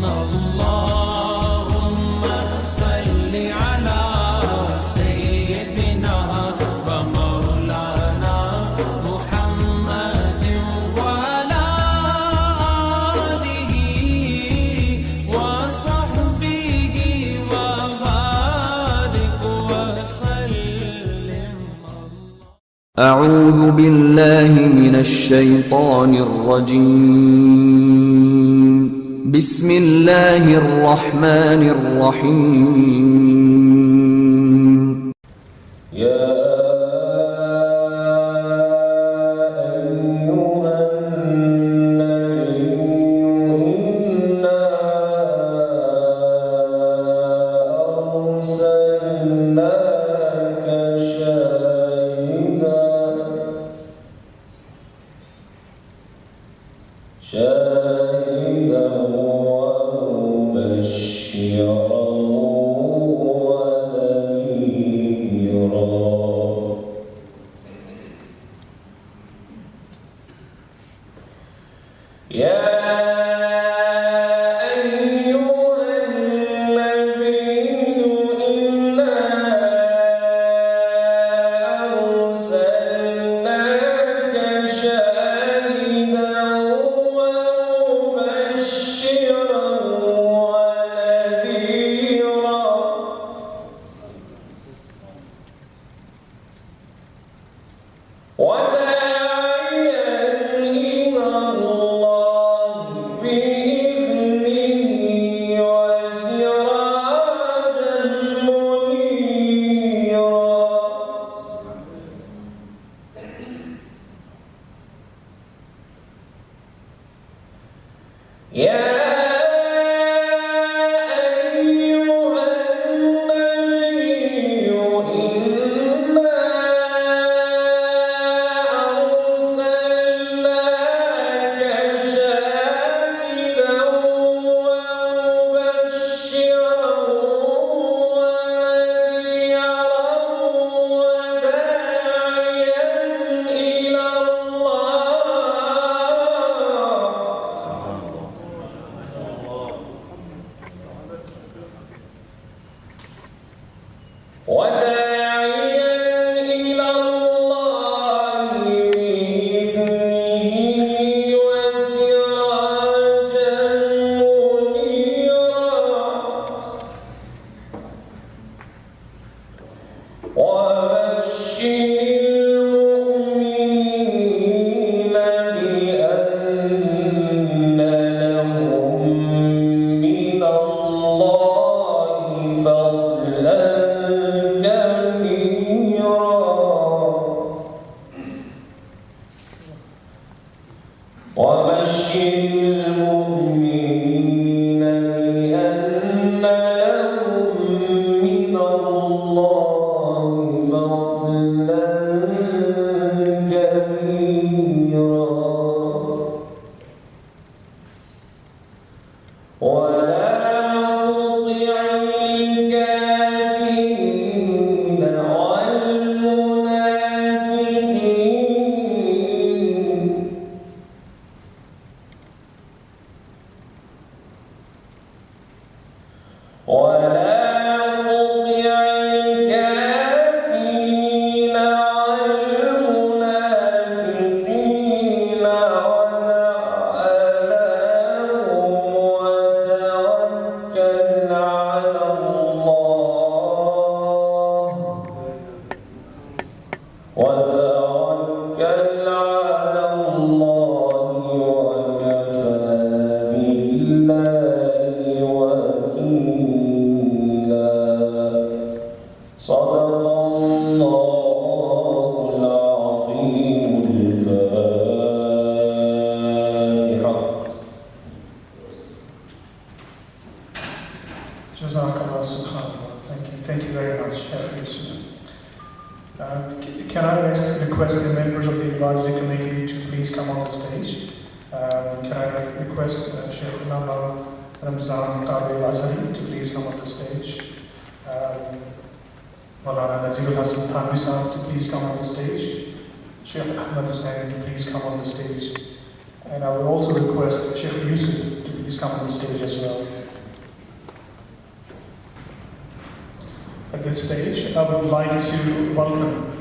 اللهم صل على سيدنا ومولانا محمد وعلى آله وصحبه وبارك وسلم. أعوذ بالله من الشيطان الرجيم. بسم الله الرحمن الرحيم. يا أيها النبي إنا أرسلناك شاهدا ومبشرا ونذيرا. يا أيها النبي إنا أرسلناك شاهدا ومبشرا ونذيرا وداعيا إلى الله بإذنه وسراجا منيرا. يا أيها النبي إنا أرسلناك شاهدا ومبشرا ونذيرا وداعيا إلى الله بإذنه وسراجا منيرا. وبشر المؤمنين بأن لهم من الله فضلا كبيرا. وبشر المؤمنين بأن لهم من الله فضلا كبيرا. ولا تطع الكافرين والمنافقين وتوكل على الله وكفى بالله وكيلا. صدق الله العظيم. الفاتحة. Jazakallah, subhanallah. Thank you very much. Can I request the members of the advisory committee to please come on the stage? Can I request Sheikh Nama Ramzan Qadri Azhari to please come on the stage? Maulana Nazirul Hasan Thanvi Sahib to please come on the stage. Sheikh Ahmad Hussain to please come on the stage. And I would also request Sheikh Yusuf to please come on the stage as well. At this stage, I would like to welcome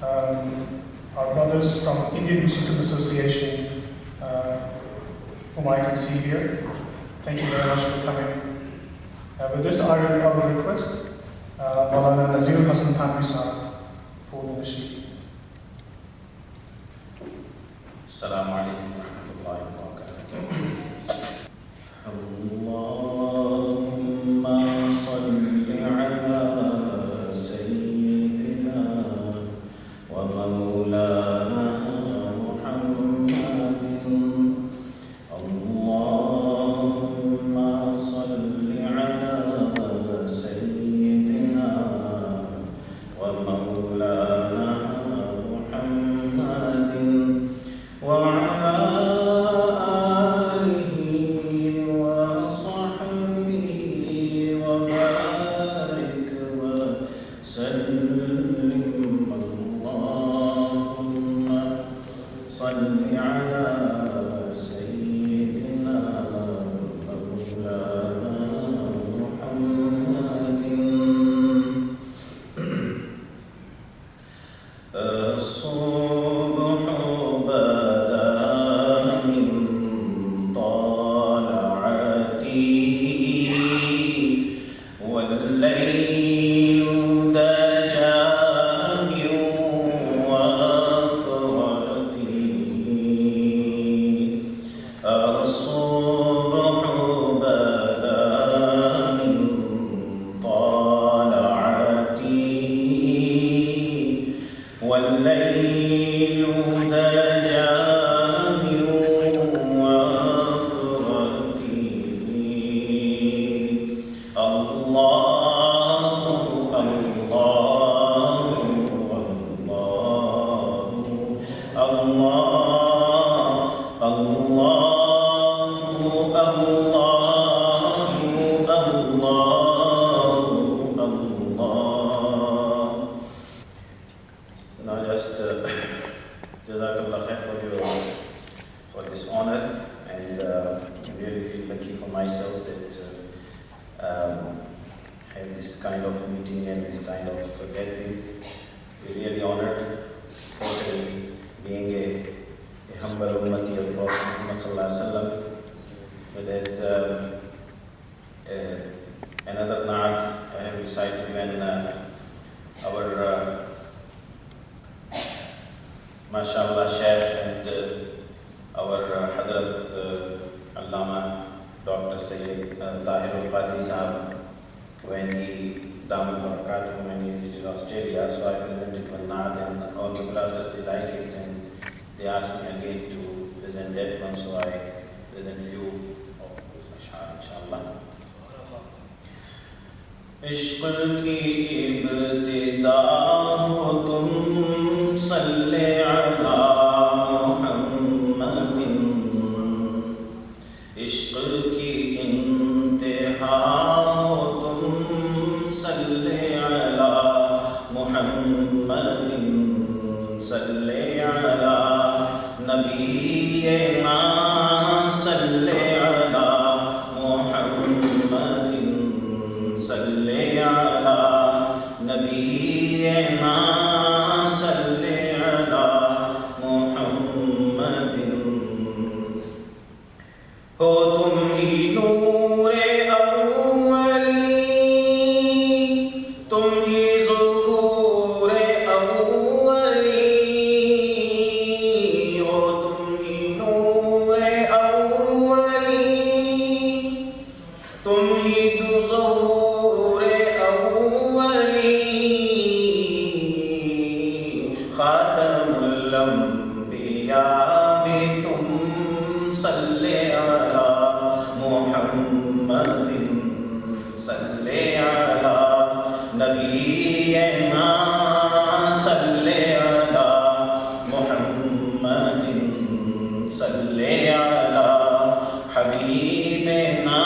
our brothers from Indian Muslim Association, whom I can see here. Thank you very much for coming. With this, I will request Maulana Nazir Hasan Thanvi Sahib for the nasheed. Assalamu alaikum wa rahmatullahi wa barakatuh. Allahumma salli ala sayyidina wa maulana Muhammadin. Allahumma salli ala sayyidina wa maulana Muhammadin. وعلى آله وصحبه وبارك وسلم. اللهم صل على سيدنا مولانا محمد. الصبح والليل دجى من وفرته. الصبح بدا من طلعته والليل دجى من وفرته. Now just Jazakallah khair for this honor, and I really feel lucky for myself that have this kind of meeting and this kind of gathering. We're really honored, especially being a humble ummati of Prophet Muhammad sallallahu alaihi wasallam. But as another naat I have recited when our mashallah Shaykh and our Hadrat Allama Dr. Sayyid Tahir al-Qadri Sahab, when he Damal Barakatuh, when he visited Australia, so I presented one naat and all the brothers they liked it, and they asked me again to present that one, so I present few of those ash'ar inshallah. عشق کی ابتدا ہو تم صلی علی محمد. عشق کی انتہا ہو تم صلی علی محمد. صلی علی نبینا صلی علی محمد. صلی علی نبینا صلی علی محمد. ہو تم ہی نور اولی، تم ہی ظہور اولی. ہو تم ہی نور اولی، تم ہی ظہور اولی. خاتم الانبیاء بھی تم صلی علی محمد. صلی علی نبینا صلی علی محمد. صلی علی حبیبنا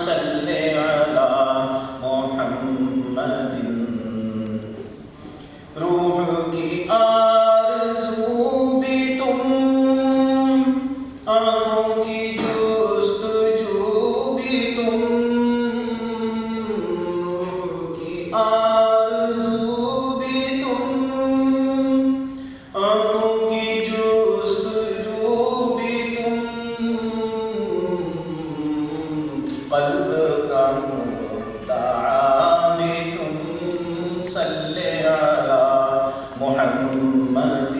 صلی علی محمد. روح کی آرزو بھی تم، آنکھوں کی جستجو قلب کا مدعا بھی تم صلی علی محمد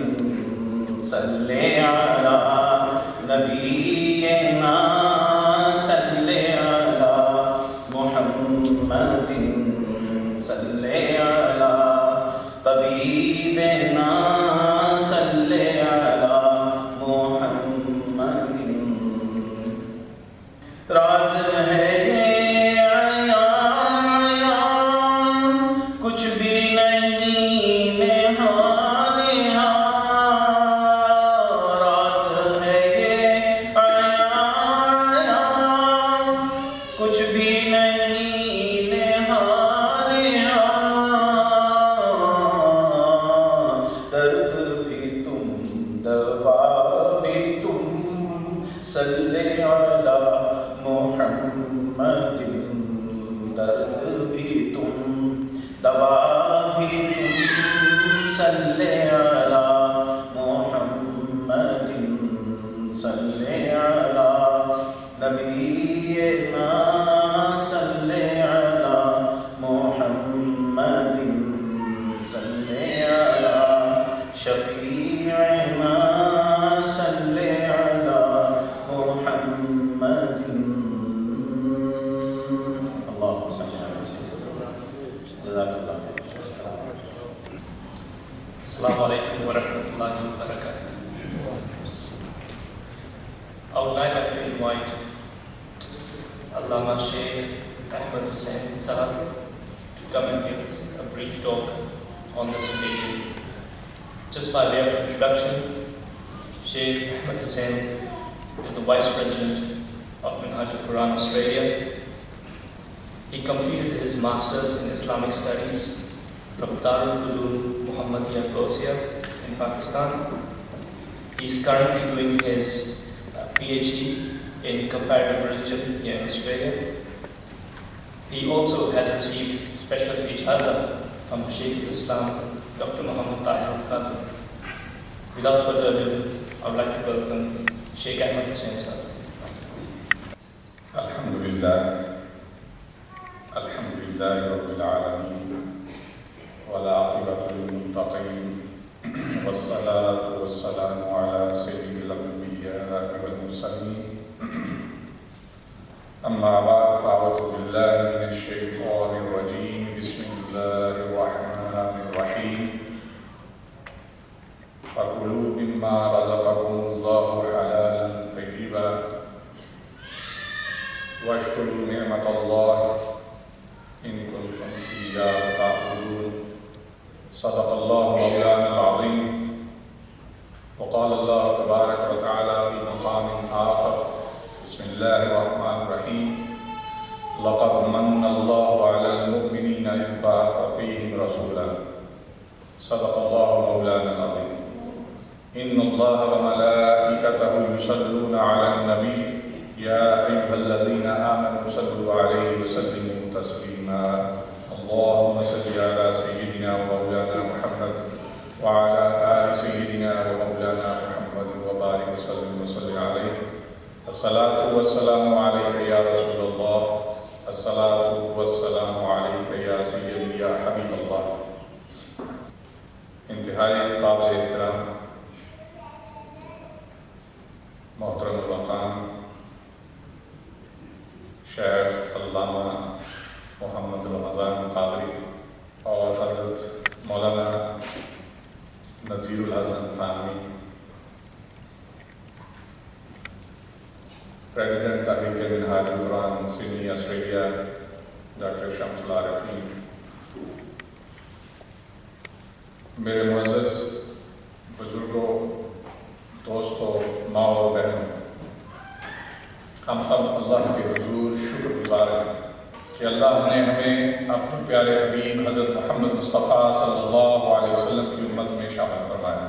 صلی علی نبینا صلی علی محمد صلی علی طبیبنا صلی علی محمد راز ہے یہ عیان کچھ بھی نہیں نہال راز ہے یہ عیان کچھ بھی نہیں نہال درد بھی تم دوا بھی تم صلی علی محمد درد بھی تم دوا بھی تم صلی علی محمد صلی علی نبینا صلی علی محمد صلی علی شفیعنا صلی علی محمد اللهم صل على سيدنا جزاك الله خير. Assalamu alaikum wa rahmatullahi wa barakatuh. I would like to invite Allama Sheikh Ahmed Hussain Sahab to come and give us a brief talk on this occasion. Just by way of introduction, Sheikh Ahmed Hussain is the Vice President of Minhaj al-Quran Australia. He completed his Masters in Islamic Studies from Darul Uloom Muhammadiyah Gausia in Pakistan. He is currently doing his PhD in Comparative Religion here in Australia. He also has received special ijazah from Shaykh al-Islam Dr. Muhammad Tahir al-Qadri. Without further ado, I would like to welcome Sheikh Ahmed Hussain Sahab. الحمدللہ رب العالمین والعاقبۃ للمتقین والصلاة والسلام علی سید الانبیاء والمرسلین اما بعد فاعوذ باللہ من الشیطان الرجیم بسم اللہ الرحمن الرحیم فَكُلُوا مِمَّا رَزَقَكُمُ اللَّهُ حَلَالًا طَيِّبًا وَاشْكُرُوا نِعْمَةَ اللَّهِ إِن كُنتُمْ إِيَّاهُ تَعْبُدُونَ صدق الله مولانا العظيم وقال الله تبارك وتعالى في مقام آخر بسم الله الرحمن الرحيم لقد من الله على المؤمنين إذ بعث فيهم رسولا صدق الله مولانا العظيم إن الله وملائكته يصلون على النبي يا أيها الذين آمنوا صلوا عليه وسلموا تسليما اللهم صل على سيدنا ومولانا محمد وعلى آل سيدنا ومولانا محمد وبارك وسلم وصل عليه الصلاة والسلام عليك يا رسول الله الصلاة والسلام عليك يا سيدي يا حبيب الله انتہائی قابل احترام محترم المقام شیخ علامہ محمد رمضان قادری اور حضرت مولانا نذیر الحسن تھانوی پریزیڈنٹ تحریک منہاج القرآن سڈنی آسٹریلیا ڈاکٹر شمس العارفین میرے معزز بزرگوں دوستوں ماں اور بہنوں ہم سب اللہ کے حضور شکر گزار ہیں کہ اللہ نے ہمیں اپنے پیارے حبیب حضرت محمد مصطفیٰ صلی اللہ علیہ وسلم کی امت میں شامل فرمایا.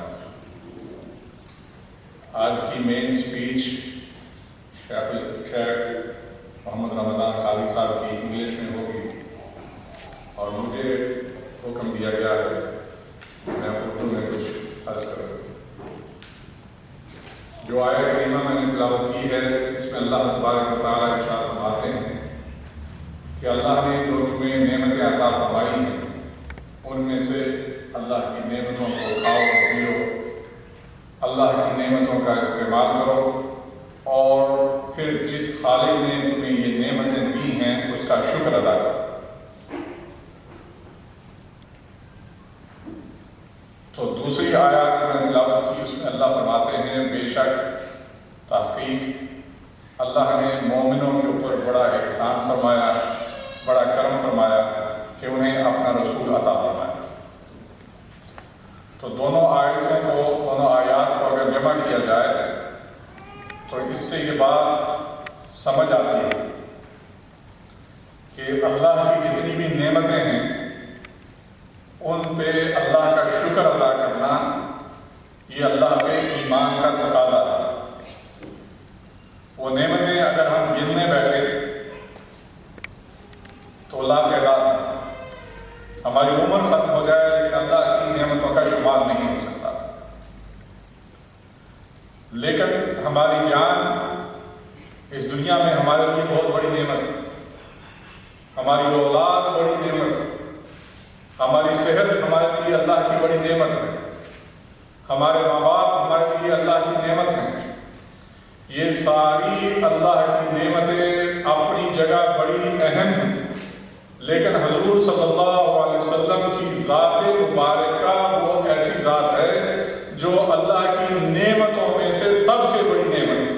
آج کی مین سپیچ شیخ محمد رمضان قادری صاحب کی انگلش میں ہوگی اور مجھے حکم دیا گیا ہے میں اردو میں کچھ عرض کروں. جو آیت کریمہ میں نے تلاوت کی ہے اس میں اللہ تبارک و تعالیٰ ارشاد فرماتے ہیں کہ اللہ نے جو تمہیں نعمتیں عطا فرمائی ہیں ان میں سے اللہ کی نعمتوں کو کھاؤ پیو، اللہ کی نعمتوں کا استعمال کرو، اور پھر جس خالق نے تمہیں یہ نعمتیں دی ہیں اس کا شکر ادا کرو۔ تو دوسری آیات میں تلاوت کی، اس میں اللہ فرماتے ہیں بے شک تحقیق اللہ نے مومنوں کے اوپر بڑا احسان فرمایا، بڑا کرم فرمایا کہ انہیں اپنا رسول عطا فرمایا۔ تو دونوں آیتوں کو، دونوں آیات کو اگر جمع کیا جائے تو اس سے یہ بات سمجھ آتی ہے کہ اللہ کی جتنی بھی نعمتیں ہیں ان پہ اللہ کا شکر ادا کرنا یہ اللہ پہ ایمان کا تقاضا ہے۔ وہ نعمتیں اگر ہم گننے بیٹھے تو لا تعداد ہیں، ہماری عمر ختم ہو جائے لیکن اللہ کی نعمتوں کا شمار نہیں ہو سکتا۔ لیکن ہماری جان اس دنیا میں ہمارے لیے بہت بڑی نعمت ہے، ہماری اولاد بڑی نعمت ہے، ہماری صحت ہمارے لیے اللہ کی بڑی نعمت ہے، ہمارے ماں باپ ہمارے لیے اللہ کی نعمت ہیں۔ یہ ساری اللہ کی نعمتیں اپنی جگہ بڑی اہم ہیں، لیکن حضور صلی اللہ علیہ وسلم کی ذات مبارکہ وہ ایسی ذات ہے جو اللہ کی نعمتوں میں سے سب سے بڑی نعمت ہے۔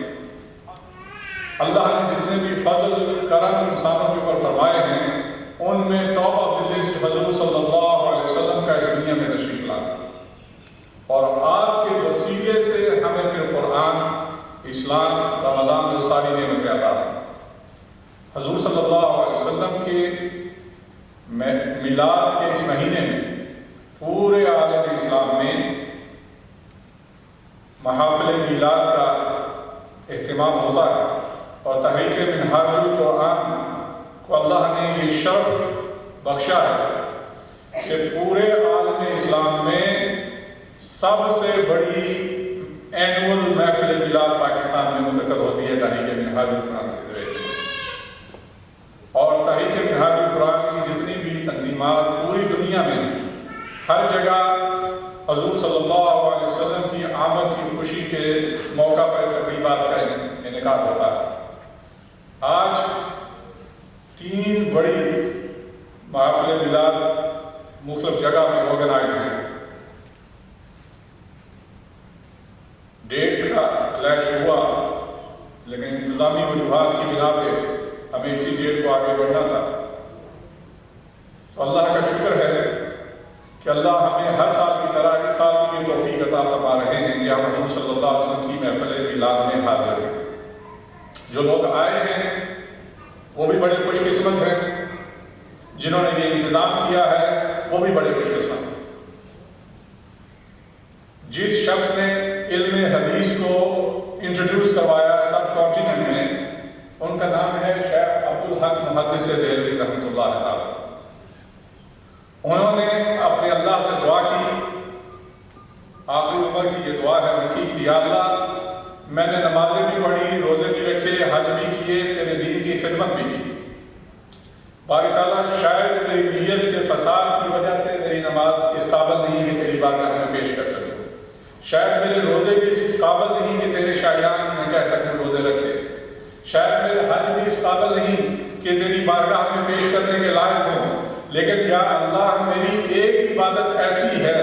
اللہ نے جتنے بھی فضل کرم انسانوں کے اوپر فرمائے ہیں ان میں ٹاپ آف دی لسٹ حضور صلی اللہ علیہ وسلم کا اس دنیا میں تشریف لانا، اور آپ کے وسیلے سے ہمیں پھر قرآن، اسلام، رمضان جو ساری نعمتیں عطا ہیں۔ حضور صلی اللہ علیہ وسلم کے میلاد کے اس مہینے میں پورے عالم اسلام میں محافل میلاد کا اہتمام ہوتا ہے، اور تحریک منہاج القرآن کو اللہ نے یہ شرف بخشا ہے کہ پورے عالم اسلام میں سب سے بڑی اینول محفل میلاد پاکستان میں منعقد ہوتی ہے تحریک منہاج القرآن کے ذریعے۔ اور تحریک منہاج القرآن کی جتنی بھی تنظیمات پوری دنیا میں ہر جگہ حضور صلی اللہ علیہ وسلم کی آمد کی خوشی کے موقع پر تقریبات کا انعقاد ہوتا ہے۔ آج 3 بڑی محافل میلاد مختلف جگہ پہ آرگنائز ہیں۔ ڈیٹس کا کلیش ہوا لیکن انتظامی وجوہات کی بنا پہ ہمیں اسی ڈیٹ کو آگے بڑھنا تھا۔ تو اللہ کا شکر ہے کہ اللہ ہمیں ہر سال کی طرح اس سال کی یہ توفیق عطا فرما رہے ہیں کہ ہم حضور صلی اللہ علیہ وسلم کی محفل میلاد میں حاضر ہیں۔ جو لوگ آئے ہیں وہ بھی بڑے خوش قسمت ہیں، جنہوں نے یہ انتظام کیا ہے وہ بھی بڑے خوش قسمت ہیں۔ جس شخص نے علم حدیث کو انٹروڈیوس کروایا سب کانٹیننٹ میں، ان کا نام ہے شیخ عبدالحق محدث دہلوی رحمۃ اللہ تعالی۔ انہوں نے اپنے اللہ سے دعا کی، آخری عمر کی یہ دعا ہے ان کی کہ یا اللہ میں نے نمازیں بھی پڑھی، روزے بھی رکھے، حج بھی کیے، تیرے دین کی خدمت بھی کی، باری تعالیٰ شاید میری نیت کے فساد کی وجہ سے میری نماز اس قابل نہیں کہ تیری بارگاہ میں پیش کر سکوں، شاید میرے روزے بھی اس قابل نہیں کہ تیرے شاہیان میں کہہ سکوں روزے رکھے، شاید میرے حج بھی اس قابل نہیں کہ تیری بارگاہ میں پیش کرنے کے لائق ہوں، لیکن یا اللہ میری ایک عبادت ایسی ہے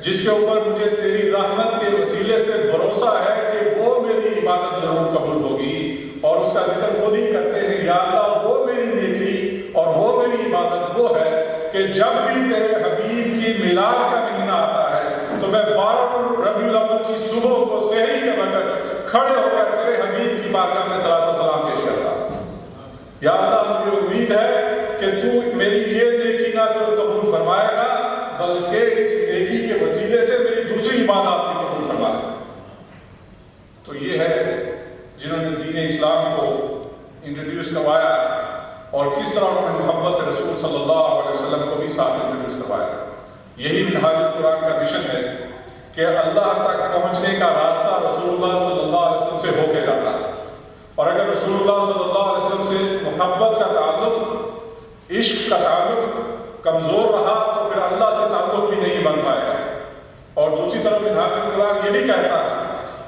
جس کے اوپر مجھے تیری رحمت کے وسیلے سے بھروسہ ہے کہ وہ میری عبادت ضرور قبول ہوگی، اور اس کا ذکر خود ہی کرتے ہیں یا اللہ وہ میری نیکی اور وہ میری عبادت وہ ہے کہ جب بھی تیرے حبیب کی میلاد کا مہینہ آتا ہے تو میں 12 ربیع الاول کی صبح کو سحری کے وقت کھڑے ہو کر تیرے حبیب کی بارگاہ میں صلاۃ و سلام پیش کرتا ہوں۔ یا اللہ مجھے امید ہے کہ تو میری یہ نیکی نہ صرف قبول فرمائے گا بلکہ اس نیکی کے وسیلے سے میری دوسری عبادات بھی قبول فرمائے گا۔ تو یہ ہے جنہوں نے دین اسلام کو انٹروڈیوس کروایا، اور کس طرح انہوں نے محبت رسول صلی اللہ علیہ وسلم کو بھی ساتھ انٹروڈیوس کروایا۔ یہی منہاج القرآن کا مشن ہے کہ اللہ تک پہنچنے کا راستہ رسول اللہ صلی اللہ علیہ وسلم سے ہو کے جاتا ہے، اور اگر رسول اللہ صلی اللہ علیہ وسلم سے محبت کا تعلق عشق کا تعلق کمزور رہا تو پھر اللہ سے تعلق بھی نہیں بن پائے گا۔ اور دوسری طرف منہاج القرآن یہ بھی کہتا ہے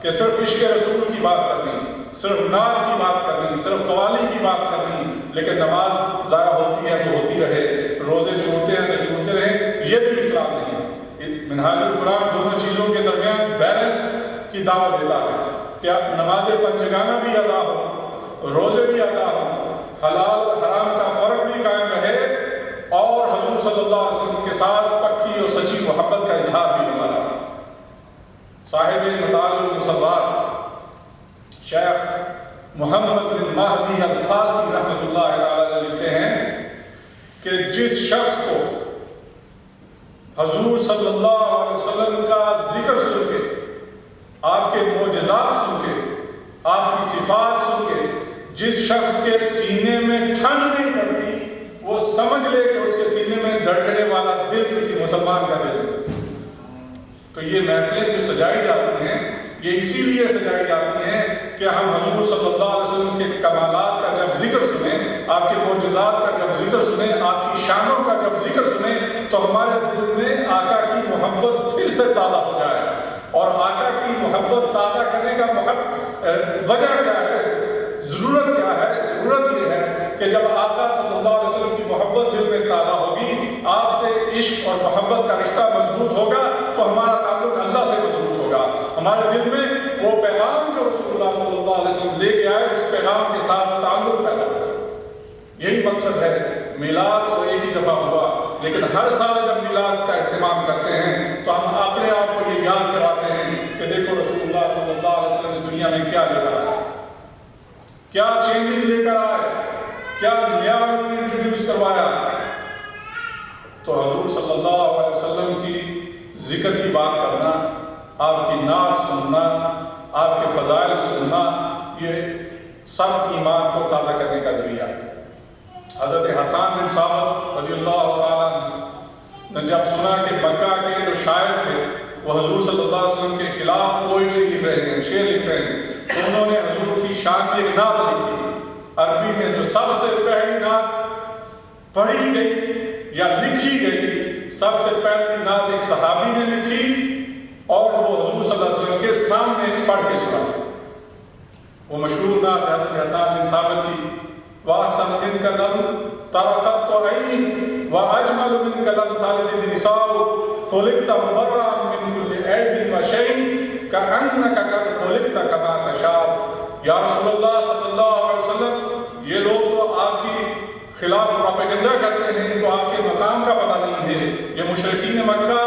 کہ صرف عشق رسول کی بات کرنی، صرف نعت کی بات کرنی، صرف قوالی کی بات کرنی، لیکن نماز ضائع ہوتی ہے تو ہوتی رہے، روزے چھوڑتے ہیں تو چھوڑتے رہیں، یہ بھی اسلام نہیں ہے۔ منہاج القرآن دونوں چیزوں کے درمیان بیلنس کی دعوت دیتا ہے کہ نماز پنجگانہ بھی ادا ہو، روزے بھی ادا ہو، حلال اور حرام کا فرق بھی قائم رہے، اور حضور صلی اللہ علیہ وسلم کے ساتھ پکی اور سچی محبت کا اظہار بھی ہوتا ہے۔ صاحب مطالع المصلات شیخ محمد بن مہدی الفاسی رحمۃ اللہ تعالی لکھتے ہیں کہ جس شخص کو حضور صلی اللہ علیہ وسلم کا ذکر سن کے، آپ کے معجزات سن کے، آپ کی صفات سن کے جس شخص کے سینے میں ٹھنڈ نہیں پڑتی، وہ سمجھ لے کہ اس کے سینے میں دھڑکنے والا دل کسی مسلمان کا دل ہے۔ تو یہ محفلیں جو سجائی جاتی ہیں یہ اسی لیے سجائی جاتی ہیں کہ ہم حضور صلی اللہ علیہ وسلم کے کمالات کا جب ذکر سنیں، آپ کے معجزات کا جب ذکر سنیں، آپ کی شانوں کا جب ذکر سنیں، تو ہمارے دل میں آقا کی محبت پھر سے تازہ ہو جائے۔ اور آقا کی محبت تازہ کرنے کا وجہ کیا ہے، ضرورت کیا ہے؟ ضرورت یہ ہے کہ جب آقا صلی اللہ علیہ وسلم کی محبت دل میں تازہ ہوگی، آپ سے عشق اور محبت کا رشتہ مضبوط ہوگا، تو ہمارا تعلق اللہ سے مضبوط ہوگا۔ ہمارے دل میں وہ پیغام جو رسول اللہ صلی اللہ علیہ وسلم لے کے آئے، اس پیغام کے ساتھ تعلق پیدا ہوگا۔ یہی مقصد ہے۔ میلاد تو ایک ہی دفعہ ہوا، لیکن ہر سال جب میلاد کا اہتمام کرتے ہیں تو ہم اپنے آپ کو یہ یاد کراتے ہیں کہ دیکھو رسول اللہ صلی اللہ علیہ وسلم نے دنیا میں کیا لے کر آئے، کیا چینجز لے کر آئے، کیا نیا انٹروڈیوس کروایا۔ تو حضور صلی اللہ علیہ وسلم کی ذکر کی بات کرنا، آپ کی نعت سننا، آپ کے فضائل سننا، یہ سب ایمان کو تازہ کرنے کا ذریعہ ہے۔ حضرت حسان بن ثابت رضی اللہ تعالیٰ نے جب سنا کہ مکہ کے جو شاعر تھے وہ حضور صلی اللہ علیہ وسلم کے خلاف پوئٹری لکھ رہے ہیں، شعر لکھ رہے ہیں، تو انہوں نے حضور کی شان کی ایک نعت لکھی عربی میں، جو سب سے پہلی نعت پڑھی گئی یا لکھی گئی، سب سے پہلی نعت ایک صحابی نے لکھی اور وہ حضور صلی اللہ علیہ وسلم کے سامنے پڑھ کے سنا۔ وہ مشہور نعت حضرت حسان بن ثابت کی، وَأَحْسَنُ مِنْكَ لَمْ تَرَقَتُ عَيْنِي وَأَجْمَلُ مِنْكَ لَمْ تَلِدِ النِّسَاءُ خُلِقْتَ مُبَرَّأً مِنْ كُلِّ عَيْبٍ وَشَيْءٍ كَأَنَّكَ قَدْ خُلِقْتَ كَمَا تَشَاءُ۔ یا رسول اللہ صلی اللہ علیہ وسلم، یہ لوگ تو آپ کی خلاف پروپیگنڈا کرتے ہیں، ان کو آپ کے مقام کا پتہ نہیں ہے۔ یہ مشرکین مکہ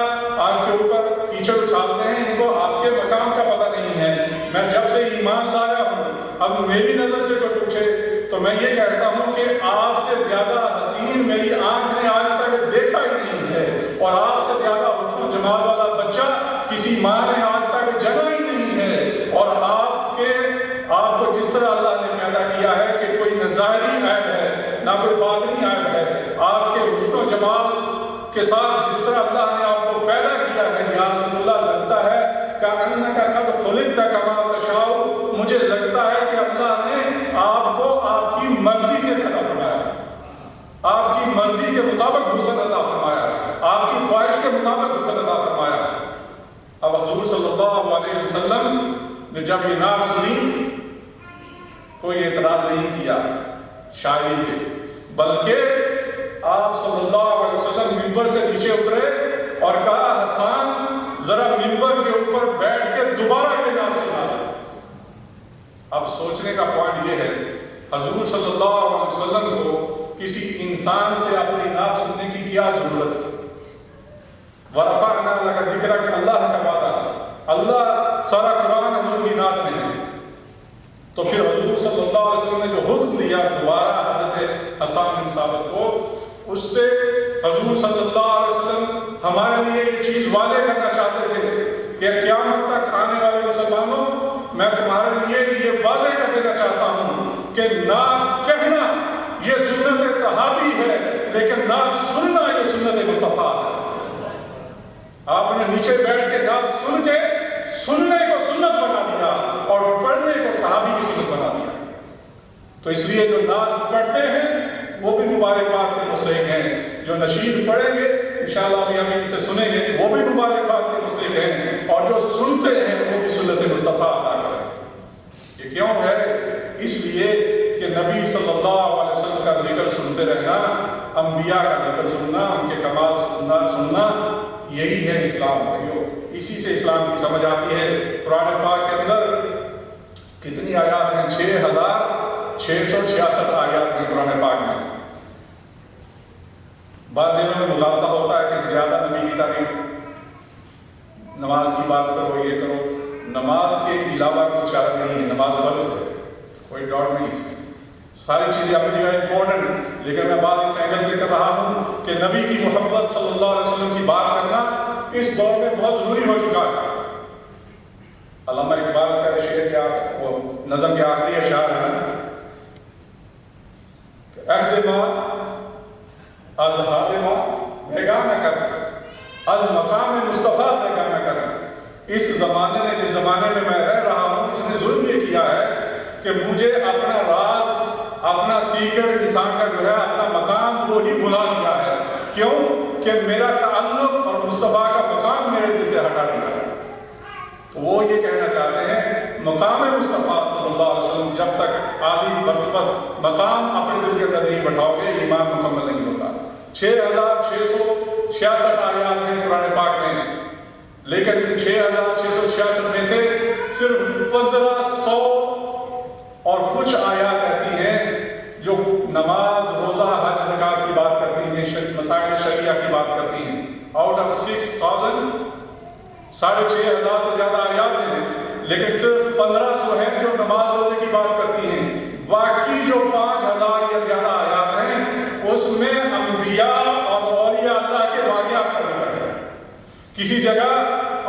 آپ کے اوپر کیچڑ اچھالتے ہیں، ان کو آپ کے مقام کا پتہ نہیں ہے۔ میں جب سے ایمان لایا ہوں، اب میری نظر سے کوئی پوچھے تو میں یہ کہتا ہوں کہ آپ سے زیادہ حسین میری آنکھ نے آج تک دیکھا ہی نہیں ہے، اور آپ سے زیادہ حسن و جمال والا بچہ کسی ماں نے آج تک جنا ہی نہیں ہے۔ اور آپ کو جس طرح اللہ نے پیدا کیا ہے کہ کوئی نہ ظاہری عیب ہے نہ کوئی باطنی عیب ہے، آپ کے حسن و جمال کے ساتھ جس طرح اللہ نے آپ کو پیدا کیا ہے، یا رسول اللہ، لگتا ہے کأنک قد خلقت کما تشاء، مجھے لگتا ہے کہ اللہ نے آپ کو آپ کی مرضی سے پیدا فرمایا، آپ کی مرضی کے مطابق حسن عطا فرمایا، آپ کی خواہش کے مطابق حسن عطا فرمایا۔ اب حضور صلی اللہ علیہ وسلم نے جب یہ نعت سنی، کوئی اعتراض نہیں کیا شاعری پہ، بلکہ آپ صلی اللہ علیہ وسلم ممبر سے نیچے اترے اور کہا، حسان ذرا ممبر کے اوپر بیٹھ کے دوبارہ یہ نعت سنا۔ اب سوچنے کا پوائنٹ یہ ہے، حضور صلی اللہ علیہ وسلم کو کسی انسان سے اپنی نعت سننے کی کیا ضرورت ہے؟ وَرَفَعْنَا لَكَ ذِكْرَكَ، اللہ کا وعدہ، اللہ سارا قرآن حضور کی نعت میں ہے۔ تو پھر حضور صلی اللہ علیہ وسلم نے جو حکم دیا دوبارہ حضرت حسان بن ثابت کو، اس سے حضور صلی اللہ علیہ وسلم ہمارے لیے یہ چیز واضح کرنا چاہتے تھے کہ قیامت تک آنے والے مسلمانوں، میں تمہارے لیے یہ واضح کر دینا چاہتا ہوں کہ نعت کہنا یہ سنت صحابی ہے، لیکن نعت سننا یہ سنت مصطفیٰ ہے۔ آپ نے نیچے بیٹھ کے نعت سن کے سننے کو سنت بنا دیا اور پڑھنے کو صحابی کی سنت بنا دیا۔ تو اس لیے جو نعت پڑھتے ہیں وہ بھی مبارکباد کے مستحق جو نشید پڑھیں گے انشاءاللہ ابھی ہم ان سے سنیں گے وہ بھی مبارکباد کے مجھ سے کہیں، اور جو سنتے ہیں وہ بھی سنت مصطفیٰ ادا کریں۔ یہ کیوں ہے؟ اس لیے کہ نبی صلی اللہ علیہ وسلم کا ذکر سنتے رہنا، انبیاء کا ذکر سننا، ان کے کمال سننا یہی ہے اسلام بھائیو۔ اسی سے اسلام کی سمجھ آتی ہے۔ قرآن پاک کے اندر کتنی آیات ہیں؟ 6666 آیات ہیں قرآن پاک میں۔ بعض دنوں میں مطالبہ ہوتا ہے کہ زیادہ نبی کی تعریف، نماز کی بات کرو، یہ کرو۔ نماز کے علاوہ کوئی چارہ نہیں ہے، نماز فرض ہے، کوئی ڈاؤٹ نہیں اس میں۔ ساری چیزیں اپنی جگہ امپورٹنٹ، لیکن میں بات اس اینگل سے کر رہا ہوں کہ نبی کی محبت صلی اللہ علیہ وسلم کی بات کرنا اس دور میں بہت ضروری ہو چکا ہے۔ علامہ اقبال کا شعر کیا وہ نظم کے آخری اشعار ہے نا، عہد ما از حال ما بگا نہ کر، از مقام مصطفیٰ بگا نہ کر۔ اس زمانے نے، جس زمانے میں میں رہ رہا ہوں، اس نے ظلم یہ کیا ہے کہ مجھے اپنا راز، اپنا سیکرٹ انسان کا جو ہے اپنا مقام وہی بھلا دیا ہے۔ کیوں؟ کہ میرا تعلق اور مصطفیٰ کا مقام میرے دل سے ہٹا دیا ہے۔ تو وہ یہ کہنا چاہتے ہیں مقام مصطفیٰ صلی اللہ علیہ وسلم جب تک عالی مرتبہ مقام اپنے دل کے اندر نہیں بٹھاؤ گے، ایمان مکمل نہیں ہوتا۔ 6666 آیات ہیں قرآن پاک میں، لیکن ان 6666 میں سے صرف 1500 اور کچھ آیات ایسی ہیں جو نماز، روزہ، حج، زکوٰۃ کی بات کرتی ہیں، مسائل شریعہ کی بات کرتی ہیں۔ آؤٹ آف 6000 6500 سے زیادہ آیات ہیں، لیکن صرف 1500 ہیں جو نماز روزے کی بات کرتی ہیں۔ باقی جو 5000 یا زیادہ آیات ہیں اس میں انبیاء اور اولیاء اللہ کے واقعات کا ذکر ہے۔ کسی جگہ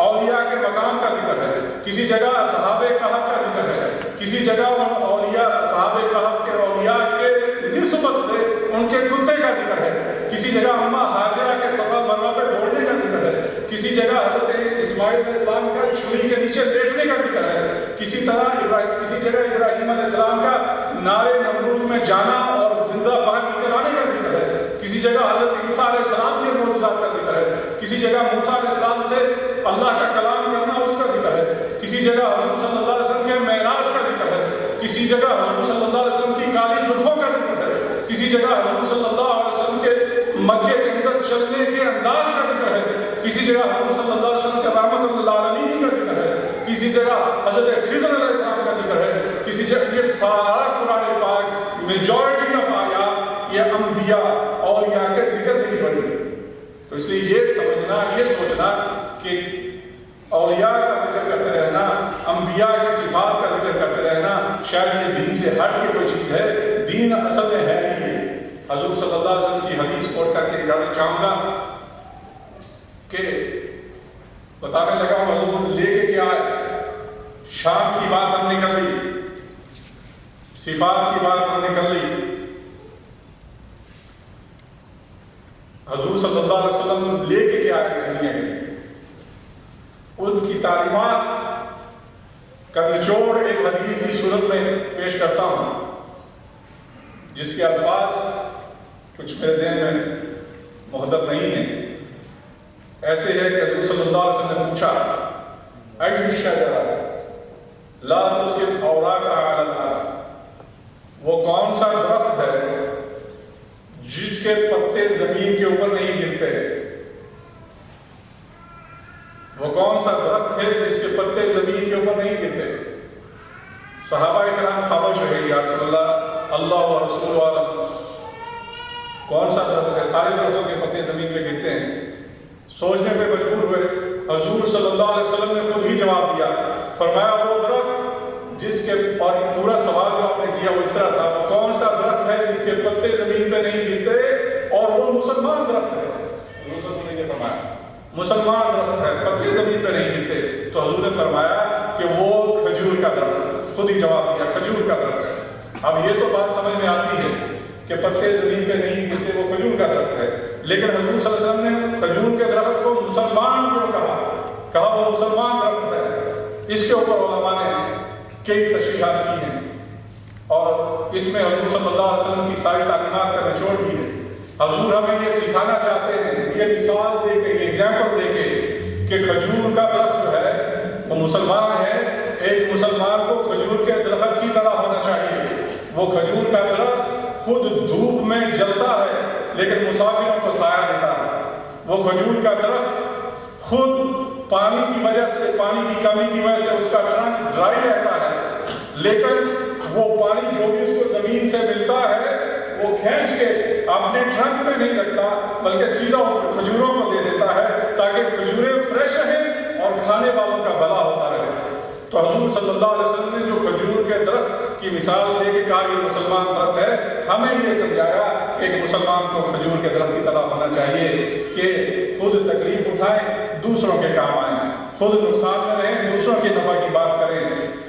اولیاء کے مقام کا ذکر ہے، کسی جگہ صحابہ کہف کا ذکر ہے، کسی جگہ ان اولیاء صحابہ کہف کے اولیاء کے نسبت سے ان کے کتے کا ذکر ہے، کسی جگہ اماں ہاجرہ کے صفا مروا پہ دوڑنے کا ذکر ہے، کسی جگہ حضرت اسماعیل علیہ السلام کا چھری کے نیچے لیٹنے کا ذکر ہے، کسی جگہ ابراہیم علیہ السلام کا نارے نمرود میں جانا اور زندہ باہر نکل آنے کا ذکر ہے، کسی جگہ حضرت عیسیٰ علیہ السلام کے معجزات کا ذکر ہے، کسی جگہ موسیٰ علیہ السلام سے اللہ کا کلام کرنا اس کا ذکر ہے، کسی جگہ حضور صلی اللہ علیہ وسلم کے معراج کا ذکر ہے، کسی جگہ حضور صلی اللہ علیہ وسلم کی کالی زلفوں کا ذکر ہے، کسی جگہ حضور صلی اللہ علیہ وسلم کے مکے کے اندر چلنے کے انداز کا ذکر ہے، کسی جگہ حضور صلی اللہ علیہ وسلم کے رحمت للعالمین کا ذکر ہے، کسی جگہ حضرت خضر علیہ السلام کا ذکر ہے، کسی جگہ یہ سارا قرآن پاک میجورٹی آف آیات یہ انبیاء اولیاء کے ذکر سے ہی بنی ہے۔ تو اس لیے یہ سمجھنا، یہ سوچنا کہ اولیاء کا ذکر کرتے رہنا، انبیاء کی صفات کا ذکر کرتے رہنا شاید یہ دین سے ہٹ کے کوئی چیز ہے۔ دین اصل میں ہے ہی یہ۔ حضور صلی اللہ علیہ وسلم کی حدیث کوٹ کر کے جانا چاہوں گا کہ بتانے لگا ہوں حضور لے کے کیا ہے، شام کی بات ہم نے کر لی، صفات کی بات ہم نے کر لی، حضور صلی اللہ علیہ وسلم لے کے کیا ہے دنیا کے لیے، ان کی تعلیمات کا نچوڑ ایک حدیث کی صورت میں پیش کرتا ہوں جس کے الفاظ کچھ میرے ذہن میں محدب نہیں ہیں۔ ایسے ہے کہ حضور صلی اللہ علیہ وسلم نے پوچھا اَيُّ الشَّجَرَةِ لَا تُسْقِطْ أَوْرَاقَهَا عَلَى الْأَرْضِ، وہ کون سا درخت ہے جس کے پتے زمین کے اوپر نہیں گرتے، وہ کون سا درخت ہے جس کے پتے زمین کے اوپر نہیں گرتے؟ صحابہ کرام خاموش رہے، یا رسول اللہ، اللہ و رسول عالم، کون سا درخت ہے؟ سارے درختوں کے پتے زمین پہ گرتے ہیں۔ سوچنے پہ مجبور ہوئے، حضور صلی اللہ علیہ وسلم نے خود ہی جواب دیا، فرمایا وہ درخت جس کے، اور پورا سوال جو آپ نے کیا وہ اس طرح تھا، وہ کون سا درخت ہے جس کے پتے زمین پہ نہیں گرتے، اور وہ مسلمان درخت ہے۔ حضور صلی اللہ علیہ وسلم نے فرمایا مسلمان درخت ہے، پتے زمین پہ نہیں گرتے۔ تو حضور نے فرمایا کہ وہ کھجور کا درخت، خود ہی جواب دیا کھجور کا درخت ہے۔ اب یہ تو بات سمجھ میں آتی ہے کہ پتے زمین پہ نہیں گرتے، وہ کھجور کا درخت ہے، لیکن حضور صلی اللہ علیہ وسلم نے کھجور کے درخت کو مسلمان کیوں کہا وہ مسلمان درخت ہے؟ اس کے اوپر علماء نے کئی تشریحات کی ہیں، اور اس میں حضور صلی اللہ علیہ وسلم کی ساری تعلیمات کا نچوڑ بھی ہے۔ حضور ہمیں یہ سکھانا چاہتے ہیں، یہ مثال دے کے، یہ ایگزامپل دے کے کہ کھجور کا درخت جو ہے وہ مسلمان ہے، ایک مسلمان کو کھجور کے درخت کی طرح ہونا چاہیے۔ وہ کھجور کا درخت خود دھوپ میں جلتا ہے لیکن مسافروں کو سایہ دیتا ہے۔ وہ کھجور کا درخت خود پانی کی وجہ سے، پانی کی کمی کی وجہ سے اس کا ٹرنک ڈرائی رہتا ہے، لیکن وہ پانی جو بھی اس کو زمین سے ملتا ہے وہ کھینچ کے اپنے ٹرنک میں نہیں رکھتا بلکہ سیدھا کھجوروں کو دے دیتا ہے تاکہ کھجوریں فریش رہیں اور کھانے والوں کا بھلا ہوتا رہے۔ تو حضور صلی اللہ علیہ وسلم نے جو کھجور کے درخت کی مثال دے کے کہا یہ مسلمان درخت ہے، ہمیں یہ سمجھایا کہ ایک مسلمان کو کھجور کے درخت کی طرح ہونا چاہیے کہ خود تکلیف اٹھائیں، دوسروں کے کام آئیں، خود نقصان میں رہیں، دوسروں کے نفع کی بات کریں،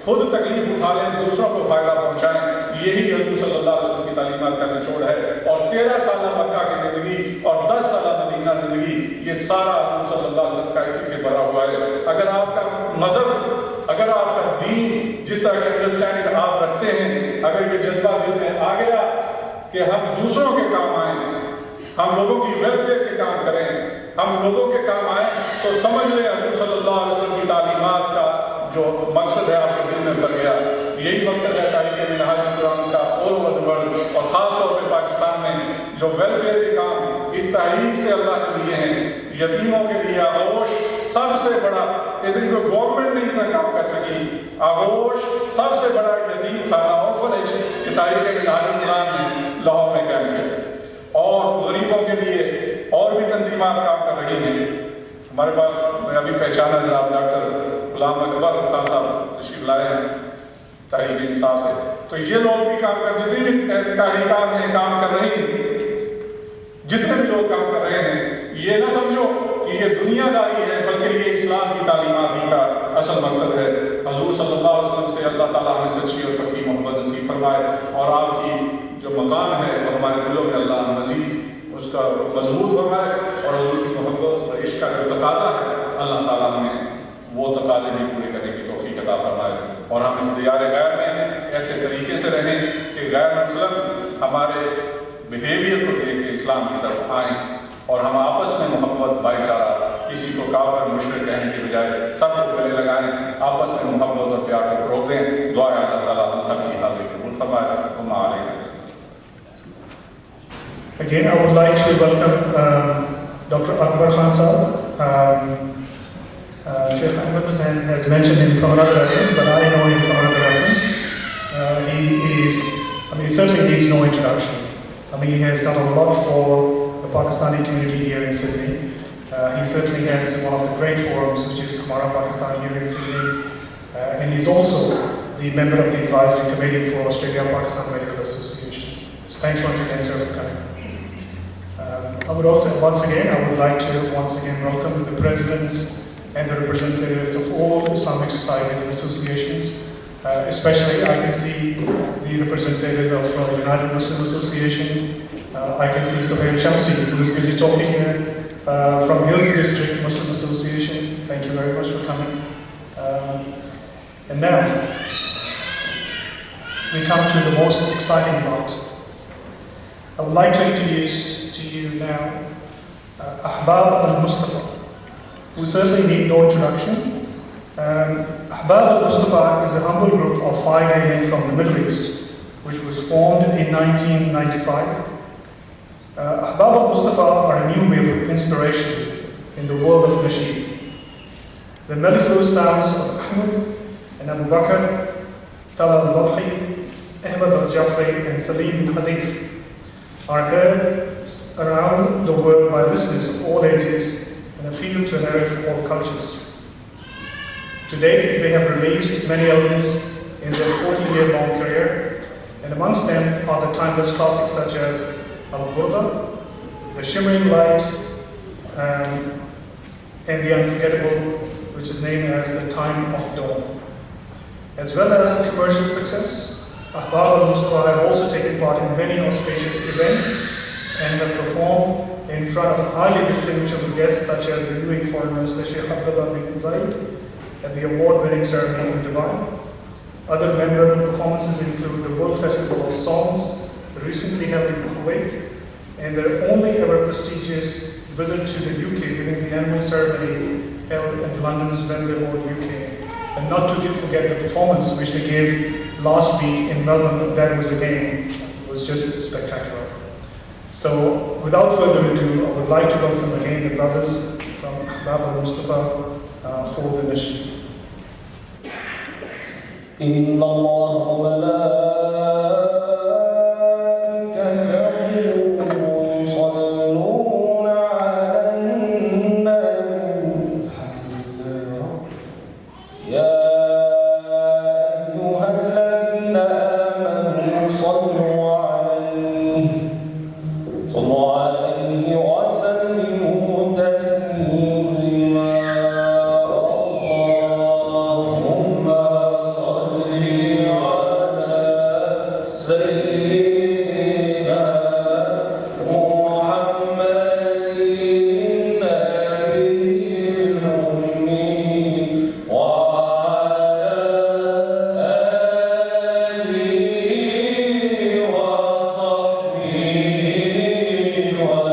خود تکلیف اٹھا لیں، دوسروں کو فائدہ پہنچائیں۔ یہی حضور صلی اللہ علیہ وسلم کی تعلیمات کا نچوڑ ہے۔ اور 13 سالہ مکہ کی زندگی اور 10 سالہ مدینہ زندگی، یہ سارا حضور صلی اللہ علیہ وسلم کا اسی سے بھرا ہوا ہے۔ اگر آپ کا مذہب، اگر آپ کا دین، جس طرح کی انڈرسٹینڈنگ آپ رکھتے ہیں، اگر یہ جذبہ دل میں آ گیا کہ ہم دوسروں کے کام آئیں، ہم لوگوں کی ویلفیئر کے کام کریں، ہم لوگوں کے کام آئیں، تو سمجھ لیں حضور صلی اللہ علیہ وسلم کی تعلیمات کا جو مقصد ہے آپ کے دل میں اتر گیا۔ یہی مقصد ہے تحریک منہاج القرآن کا آل اوور دی ورلڈ، اور خاص طور پہ پاکستان میں جو ویلفیئر کے کام اس تحریک سے اللہ نے دیے ہیں، یتیموں کے لیے آغوش سب سے بڑا، اتنی کوئی گورنمنٹ نہیں اتنا کام کر سکی، آغوش سب سے بڑا یتیم خانہ آرفنیج کہ تحریک منہاج القرآن نے لاہور میں قائم کیا، اور غریبوں کے لیے اور بھی تنظیمات کام کر رہی ہیں۔ ہمارے پاس میں ابھی پہچانا جناب ڈاکٹر غلام اکبر خان صاحب تشریف لائے ہیں تحریک انصاف سے، تو یہ لوگ بھی کام کر، جتنی بھی تحریکات ہیں کام کر رہی ہیں، جتنے بھی لوگ کام کر رہے ہیں، یہ نہ سمجھو کہ یہ دنیا داری ہے بلکہ یہ اسلام کی تعلیمات ہی کا اصل مقصد ہے۔ حضور صلی اللہ علیہ وسلم سے اللہ تعالیٰ ہمیں سچی اور پکی محبت نصیب فرمائے، اور آپ کی جو مقام ہے وہ ہمارے دلوں میں اللہ مزید اس کا مضبوط فرمائے، اور حضور کی محبت اور عشق کا جو تقاضا ہے اللہ تعالیٰ ہمیں وہ تقاضے بھی پورے کرنے کی توفیق عطا فرمائے، اور ہم اس دیار غیر میں ایسے طریقے سے رہیں کہ غیر مسلم ہمارے بیہیویئر کو دیکھ کے اسلام کی طرف آئیں، اور ہم آپس میں محبت، بھائی چارہ، کسی کو کافر مشرک کہنے کی بجائے سب کو گلے لگائیں، آپس میں محبت اور پیار کو فروغ دیں۔ دعا ہے اللہ تعالیٰ ہم سب کی حاضری قبول فرمائے۔ وما علینا۔ Again, I would like to welcome Dr. Akbar Khan Sahab. Sheikh Ahmed Hussain has mentioned him from another reference, but I know him from another reference. He certainly needs no introduction. He has done a lot for the Pakistani community here in Sydney. He certainly has one of the great forums, which is Hamara Pakistan here in Sydney. And he's also the member of the advisory committee for Australia-Pakistan Medical Association. So thanks once again, sir, for coming. I would like to once again welcome the presidents and the representatives of all Islamic societies and associations. Especially, I can see the representatives of United Muslim Association. I can see Sohail Shamsi, who is busy talking here, from Hills District Muslim Association. Thank you very much for coming. And now, we come to the most exciting part. I would like to introduce to you now Ahbab al-Mustafa, who certainly need no introduction. Ahbab al-Mustafa is a humble group of 5 women from the Middle East, which was formed in 1995. Ahbab al-Mustafa are a new wave of inspiration in the world of nasheed. The mellifluous sounds of Ahmed and Abu Bakr, Talal al-Balhi, Ahmed al-Jafri and Salim al-Hadif are heard around the world by listeners of all ages and appeal to an era of all cultures. To date, they have released many albums in their 40-year-long career, and amongst them are the timeless classics such as Al-Burda, The Shimmering Light, and the unforgettable, which is named as The Time of Dawn. As well as commercial success, Ahbab al-Mustafa have also taken part in many auspicious events and have performed in front of highly distinguished guests such as the viewing foreign minister Sheikh Abdullah bin Zayed at the award-winning ceremony in Dubai. Other memorable performances include the World Festival of Songs, recently held in Kuwait, and their only ever prestigious visit to the UK during the annual ceremony held in London's Wembley Hall, UK. And not to forget the performance which they gave last week in Melbourne, that was again, was just spectacular. So without further ado, I would like to welcome again the brothers from Baba Mustafa for the mission. إن الله وملائكته يصلون على النبي يا أيها الذين آمنوا صلوا عليه وسلموا تسليما اللهم صل على سيدنا محمد النبي الأمي وعلى آله وصحبه وسلم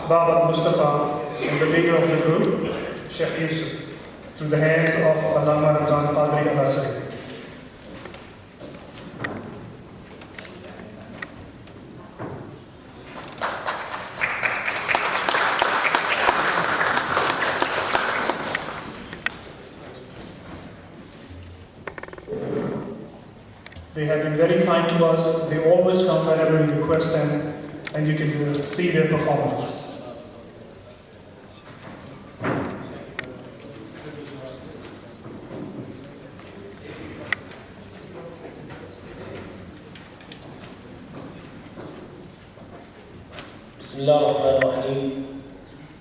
Baba Mustafa, and the leader of the group, Sheikh Yusuf, through the hands of Allama Ramzan Qadri Al-Asari. They have been very kind to us. They always come whenever we request them, and you can see their performance. بسم الله الرحمن الرحيم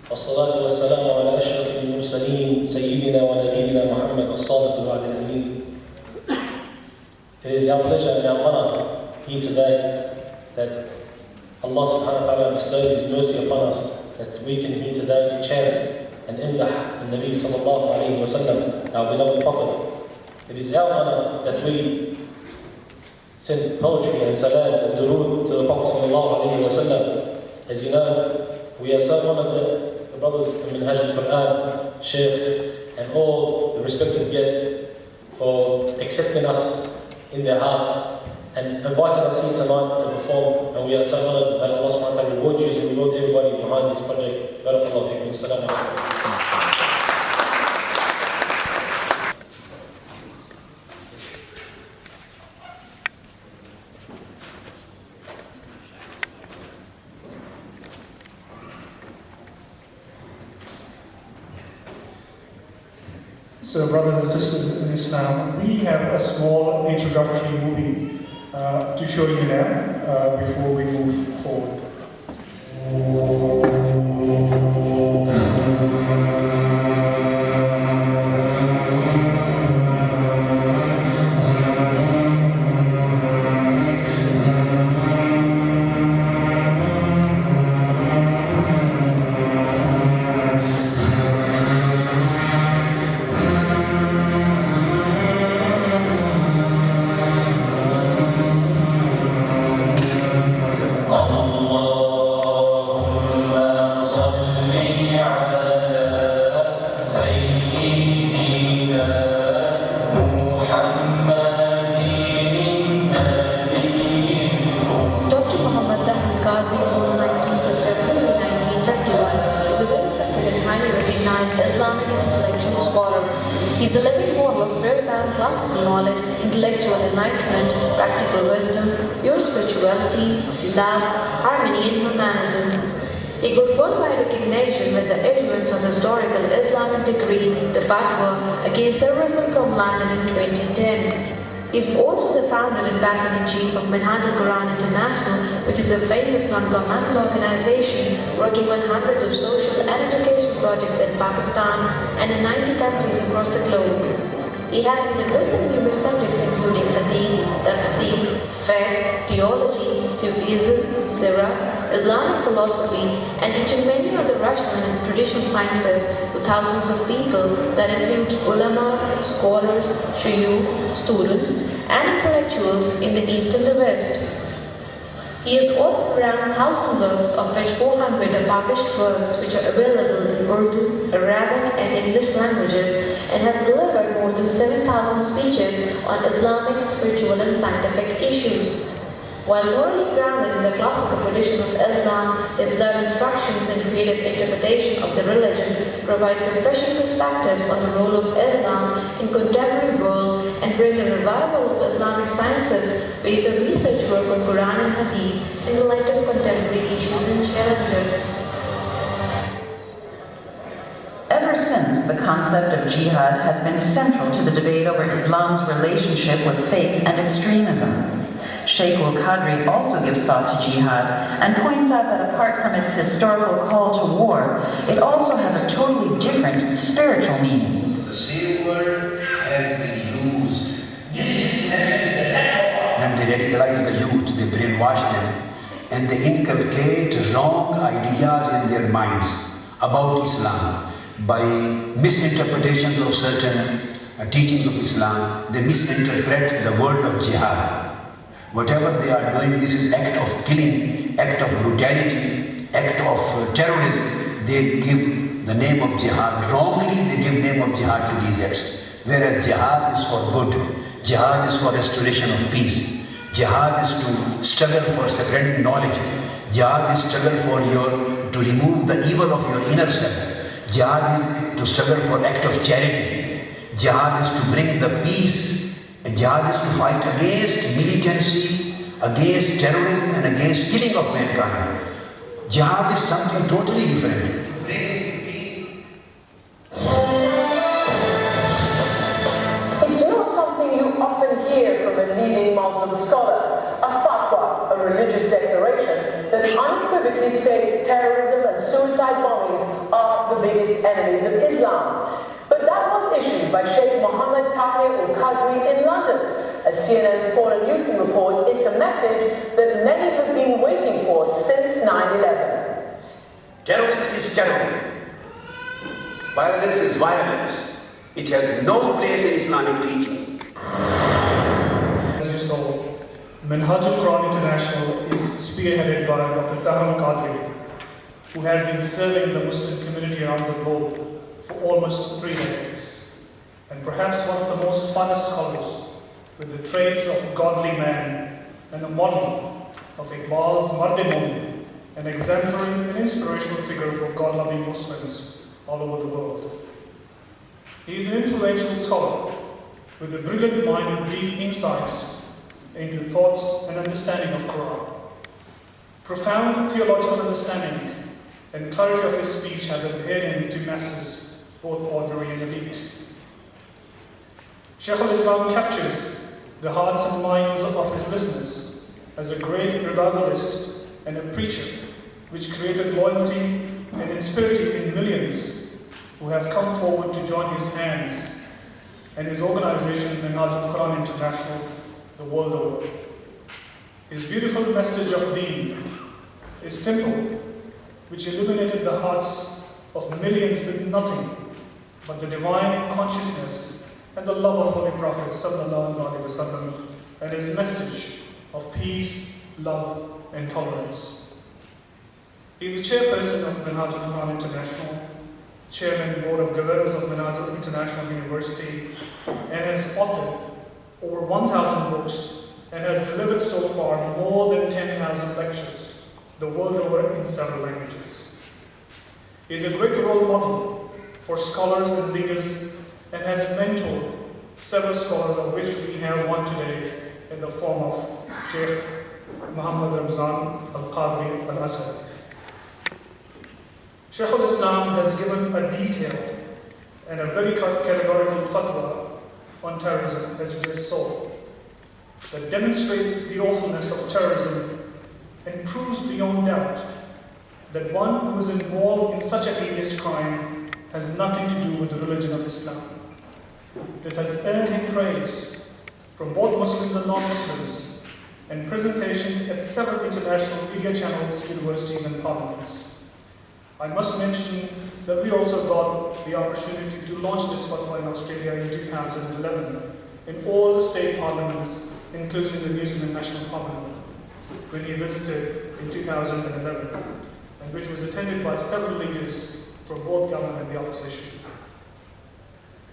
والصلاة والسلام على أشرف المرسلين سيدنا ونبينا محمد الصادق الوعد الأمين. It is our pleasure and our honor here today that Allah subhanahu wa ta'ala bestowed His mercy upon us, that we can here today chant and imdah al-Nabi sallallahu alayhi wa sallam, our beloved Prophet. It is our honor that we send poetry and salat and durood to the Prophet sallallahu alayhi wa sallam. As you know, we are so honored that the brothers in Minhaj al-Quran, Sheikh, and all the respected guests for accepting us in their hearts and inviting us here tonight to perform. And we are so honored. May Allah subhanahu wa ta'ala reward you and reward everybody behind this project. Barakallahu feekum. Assalamu alaikum. So, brothers and sisters in Islam, we have a small introductory movie to show you now before we move forward. He's a living model of profound classical knowledge, intellectual enlightenment, practical wisdom, pure spirituality, love, harmony, and humanism. He got worldwide recognition with the issuance of historical Islamic decree, the Fatwa, against terrorism from London in 2010. He is also the founder and patron-in-chief of Minhaj al-Quran International, which is a famous non-governmental organization working on hundreds of social and education projects in Pakistan and in 90 countries across the globe. He has been addressing numerous subjects including Hadith, Tafsir, Fiqh, Theology, Sufism, Sirah, Islamic philosophy, and teaching many of the rational and traditional sciences to thousands of people that includes ulamas, scholars, shuyukh, students, and intellectuals in the East and the West. He has authored around 1,000 works, of which 400 are published works which are available in Urdu, Arabic, and English languages, and has delivered more than 7,000 speeches on Islamic, spiritual, and scientific issues. While thoroughly grounded in the classical tradition of Islam, his learned instructions and creative interpretation of the religion provides refreshing perspectives on the role of Islam in contemporary world and bring the revival of Islamic sciences based on research work on Quran and Hadith in the light of contemporary issues and challenges. Ever since, the concept of jihad has been central to the debate over Islam's relationship with faith and extremism. Sheikh al-Qadri also gives thought to jihad and points out that apart from its historical call to war, it also has a totally different spiritual meaning. The same word has been used. When they radicalize the youth, they brainwash them, and they inculcate wrong ideas in their minds about Islam. By misinterpretations of certain teachings of Islam, they misinterpret the word of jihad. Whatever they are doing, this is act of killing, act of brutality, act of terrorism, they give the name of jihad. Wrongly, they give name of jihad to these acts. Whereas jihad is for good. Jihad is for restoration of peace. Jihad is to struggle for spreading knowledge. Jihad is struggle to remove the evil of your inner self. Jihad is to struggle for act of charity. Jihad is to bring the peace. Jihad is to fight against militancy, against terrorism, and against killing of mankind. Jihad is something totally different. It's not something you often hear from a leading Muslim scholar, a fatwa, a religious declaration that unequivocally states terrorism and suicide bombings are the biggest enemies of Islam. But that was issued by Sheikh Mohammed Tahir al-Qadri in London. As CNN's Paula Newton reports, it's a message that many have been waiting for since 9/11. Terrorism is terrorism. Violence is violence. It has no place in Islamic teaching. As you saw, Minhaj al-Quran International is spearheaded by Dr. Tahir al-Qadri, who has been serving the Muslim community around the globe for almost 3 decades, and perhaps one of the most funnest scholars, with the traits of godly man and a model of Iqbal's Mard-e-Momin, an exemplary and inspirational figure for God-loving Muslims all over the world. He is an influential scholar with a brilliant mind and deep insights into thoughts and understanding of Quran. Profound theological understanding and clarity of his speech have adhered him to masses, both ordinary and elite. Shaykh al-Islam captures the hearts and minds of his listeners as a great revivalist and a preacher, which created loyalty and inspirited in millions who have come forward to join his hands and his organization, Minhaj al-Quran International, the world over. His beautiful message of Deen is simple, which illuminated the hearts of millions with nothing but the divine consciousness and the love of Holy Prophet sallallahu alaihi wasallam, and his message of peace, love, and tolerance. He is the chairperson of Minhaj al-Quran International, Chairman Board of Governors of Minhaj International University, and has authored over 1,000 books and has delivered so far more than 10,000 lectures the world over in several languages. He is a great role model for scholars and leaders and has mentored several scholars, of which we have one today in the form of Sheikh Muhammad Ramzan al-Qadri al-Azhari. Shaykh al-Islam has given a detailed and a very categorical fatwa on terrorism, as you just saw, that demonstrates the awfulness of terrorism and proves beyond doubt that one who is involved in such a heinous crime has nothing to do with the religion of Islam. This has earned him praise from both Muslims and non-Muslims, and presentations at several international media channels, universities, and parliaments. I must mention that we also got the opportunity to launch this fatwa in Australia in 2011 in all the state parliaments, including the New Zealand National Parliament, when he visited in 2011, and which was attended by several leaders from both government and the opposition.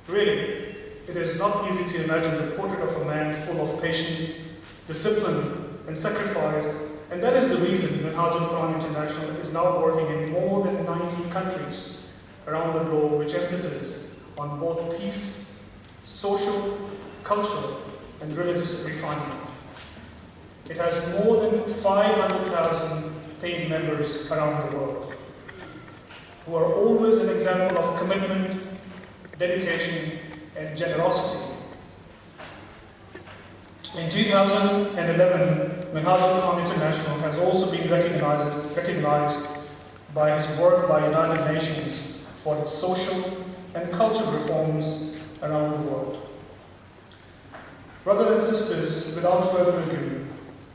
Really, it is not easy to imagine the portrait of a man full of patience, discipline, and sacrifice, and that is the reason Minhaj al-Quran International is now working in more than 90 countries around the globe, which emphasizes on both peace, social, cultural, and religious refinement. It has more than 500,000 paying members around the world, who are always an example of commitment, dedication, and generosity. In 2011, Minhaj al-Quran International has also been recognized by his work by United Nations for its social and cultural reforms around the world. Brothers and sisters, without further ado,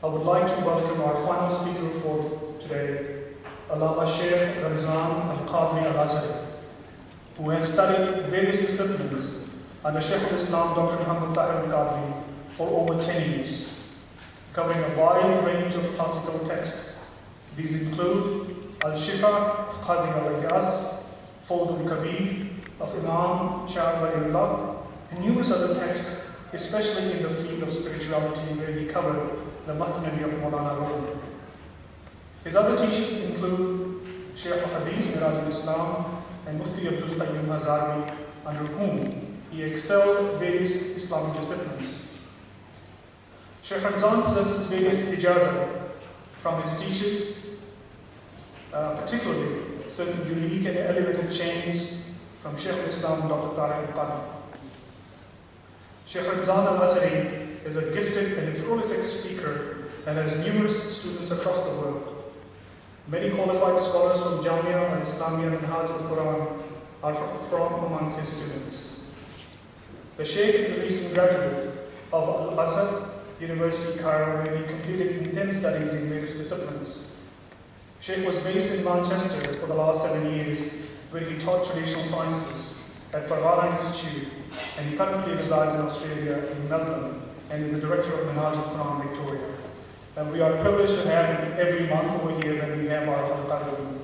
I would like to welcome our final speaker for today, Allama Sheikh Ramzan al-Qadri al-Azhari, who has studied various disciplines under Shaykh al-Islam Dr. Muhammad Tahir al-Qadri for over 10 years, covering a wide range of classical texts. These include Al-Shifa of Qadi al-Iyaz, Fawd al-Kabir of Imam Shah Waliullah, and numerous other texts, especially in the field of spirituality where he covered the Mathnavi of Maulana Rumi. His other teachers include Shaykh al-Hadith, Miraj al-Islam, and Mufti Abdul Qayyum Hazari, under whom he excelled various Islamic disciplines. Shaykh Ramzan possesses various ijazah from his teachers, particularly certain unique and elevated chains from Shaykh al-Islam Dr. Tariq al-Qadi. Shaykh Ramzan al-Azhari is a gifted and prolific speaker and has numerous students across the world. Many qualified scholars from Jamia al-Islamiyya and Minhaj al-Quran are from among his students. The Shaykh is a recent graduate of Al-Azhar University, Cairo, where he completed intense studies in various disciplines. Shaykh was based in Manchester for the last 7 years, where he taught traditional sciences at Farghana Institute, and he currently resides in Australia, in Melbourne, and is the director of Minhaj al-Quran Victoria. And we are privileged to have him every month over here when we have our Al-Qadr.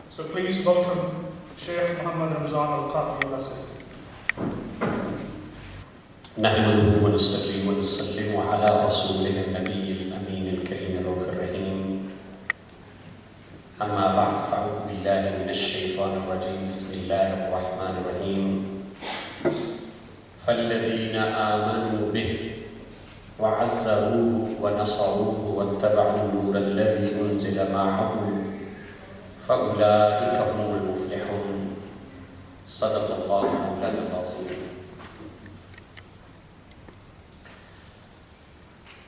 So please welcome Shaykh Muhammad Ramzan Al-Qadri al-Azhari. نحمده ونصلي ونسلم على رسوله النبي الأمين الكريم الرؤوف الرحيم. أما بعد فأعوذ بالله من الشيطان الرجيم. بسم الله الرحمن الرحيم. فالذين آمنوا به وعزروه ونصروه واتبعوا النور الذي أنزل معه فأولئك هم المفلحون. صدق الله مولانا العظيم.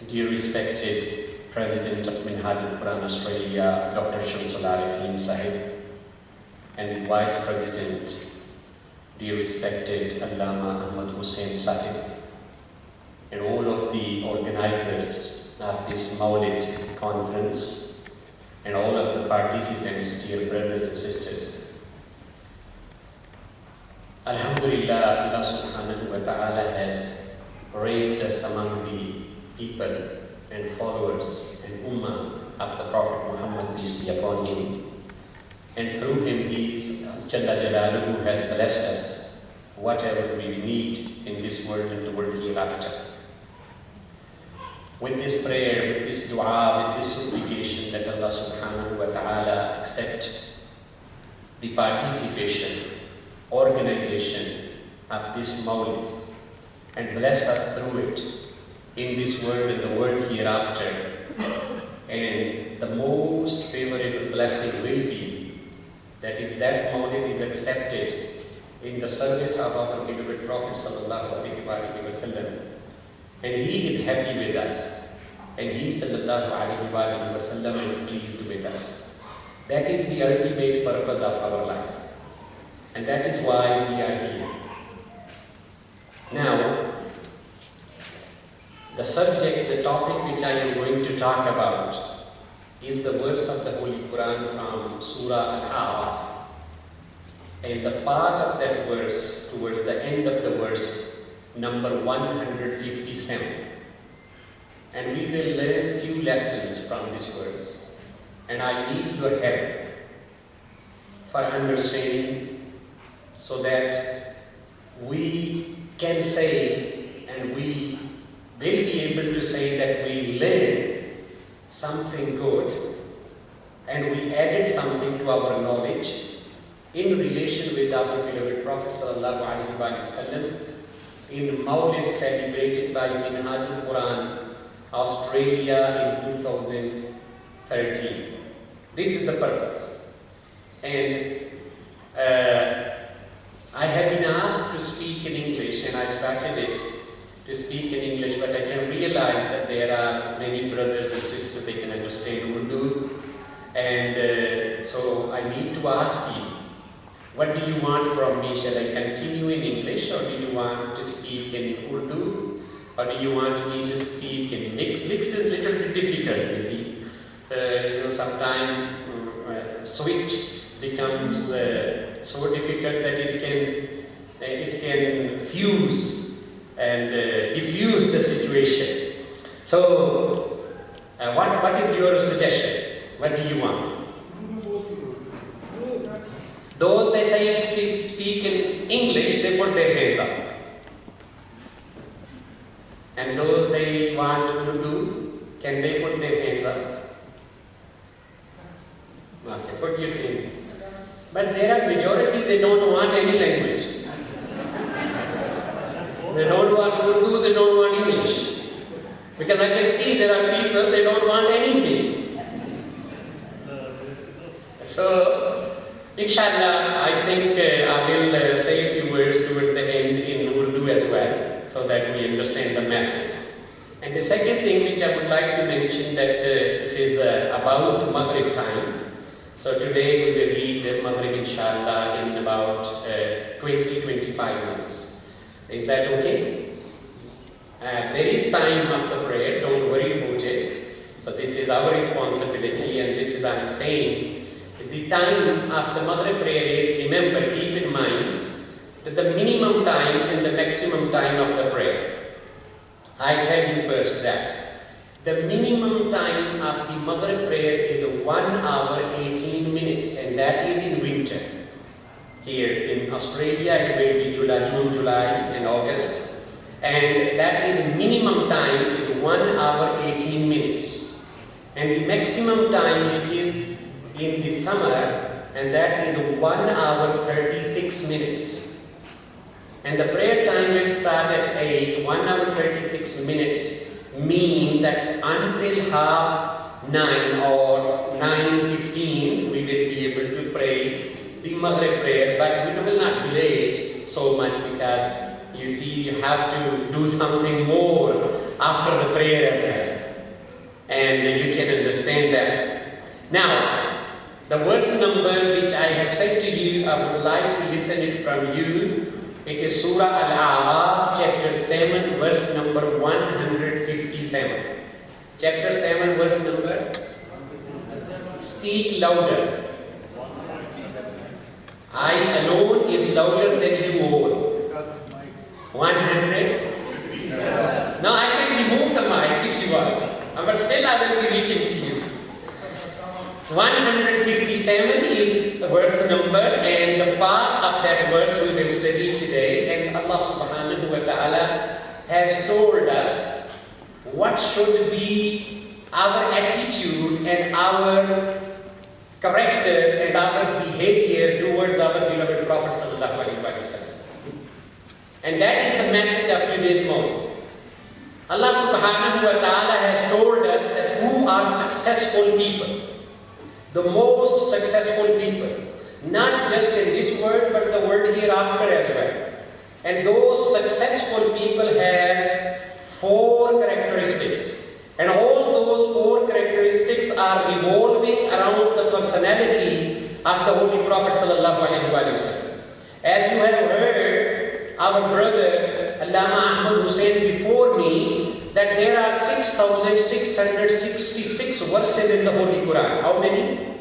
Dear respected President of Minhaj al-Quran Australia, Dr. Shamsul Arifin Sahib, and Vice President, dear respected Allama Ahmad Hussain Sahib, and all of the organizers of this Mawlid conference, and all of the participants, dear brothers and sisters. Alhamdulillah, Allah subhanahu wa ta'ala has raised us among the people and followers and ummah of the Prophet Muhammad, peace be upon him. And through him, he Jalla Jalaluhu has blessed us whatever we need in this world and the world hereafter. With this prayer, with this dua, with this supplication, that Allah subhanahu wa ta'ala accept the participation, organization of this Mawlid and bless us through it in this world and the world hereafter. And the most favorable blessing will be that if that Mawlid is accepted in the service of our beloved Prophet sallallahu alaihi wasallam, and he is happy with us, and he sallallahu alaihi wasallam is pleased with us. That is the ultimate purpose of our life, and that is why we are here. Now, the subject, the topic which I am going to talk about is the verse of the Holy Quran from Surah Al-A'raf. And the part of that verse, towards the end of the verse, number 157. And we will learn few lessons from this verse. And I need your help for understanding, so that we can say, and we will be able to say that we learned something good and we added something to our knowledge in relation with our beloved Prophet sallallahu alaihi wasallam in Mawlid celebrated by Minhaj al-Quran Australia in 2013. This is the purpose. And I have been asked to speak in English, and I started it to speak in English, but I can realize that there are many brothers and sisters they can understand Urdu, and so I need to ask you, what do you want from me? Shall I continue in English, or do you want to speak in Urdu, or do you want me to speak in mix? Mix is a little bit difficult, you see. So sometimes switch becomes so difficult that it can fuse and diffuse the situation. So, what is your suggestion? What do you want? Those they say speak in English, they put their hands up. And those they want to do, can they put their hands up? Okay, put your hands. But there are majority, they don't want any language. They don't want Urdu, they don't want English. Because I can see there are people, they don't want anything. So, inshallah, I think I will say a few words towards the end in Urdu as well, so that we understand the message. And the second thing which I would like to mention that it is about Maghrib time. So today we will read Maghrib inshallah in about 20-25 minutes. Is that okay? There is time after prayer, don't worry about it. So this is our responsibility, and this is I am saying. The time after Maghrib prayer is, remember, keep in mind that the minimum time and the maximum time of the prayer. I tell you first that the minimum time of the Maghrib prayer is 1 hour 18 minutes, and that is in winter. Here in Australia it will be June, July and August, and that is minimum time is 1 hour 18 minutes, and the maximum time which is in the summer, and that is 1 hour 36 minutes. And the prayer time will start at 8, 1 hour 36 minutes mean that until 9:30 or 9:15 we will be able to pray the Maghrib prayer, but we will not delay it so much because you see you have to do something more after the prayer as well. And you can understand that. Now, the verse number which I have said to you, I would like to listen it from you. It is Surah Al-A'raf, chapter 7, verse number 157. Chapter 7, verse number? Speak louder. I alone is louder than you all. 100? Now I can remove the mic if you want, but still I will be reaching to you. 157 is the verse number, and the part of that verse we will study today. And Allah subhanahu wa ta'ala has told us what should be our attitude and our character and our behavior towards our beloved Prophet sallallahu alaihi wasallam. And that is the message of today's moment. Allah subhanahu wa ta'ala has told us that who are successful people. The most successful people, not just in this world but the world hereafter as well. And those successful people has 4 characteristics, and all those 4 characteristics are revolving around the personality of the Holy Prophet sallallahu alaihi wasallam. As you have heard our brother Allama Ahmad Hussain before me, that there are 6,666 verses in the Holy Quran. How many?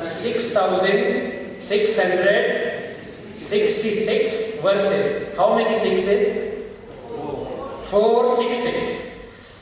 6,666 verses. How many sixes? 4 sixes.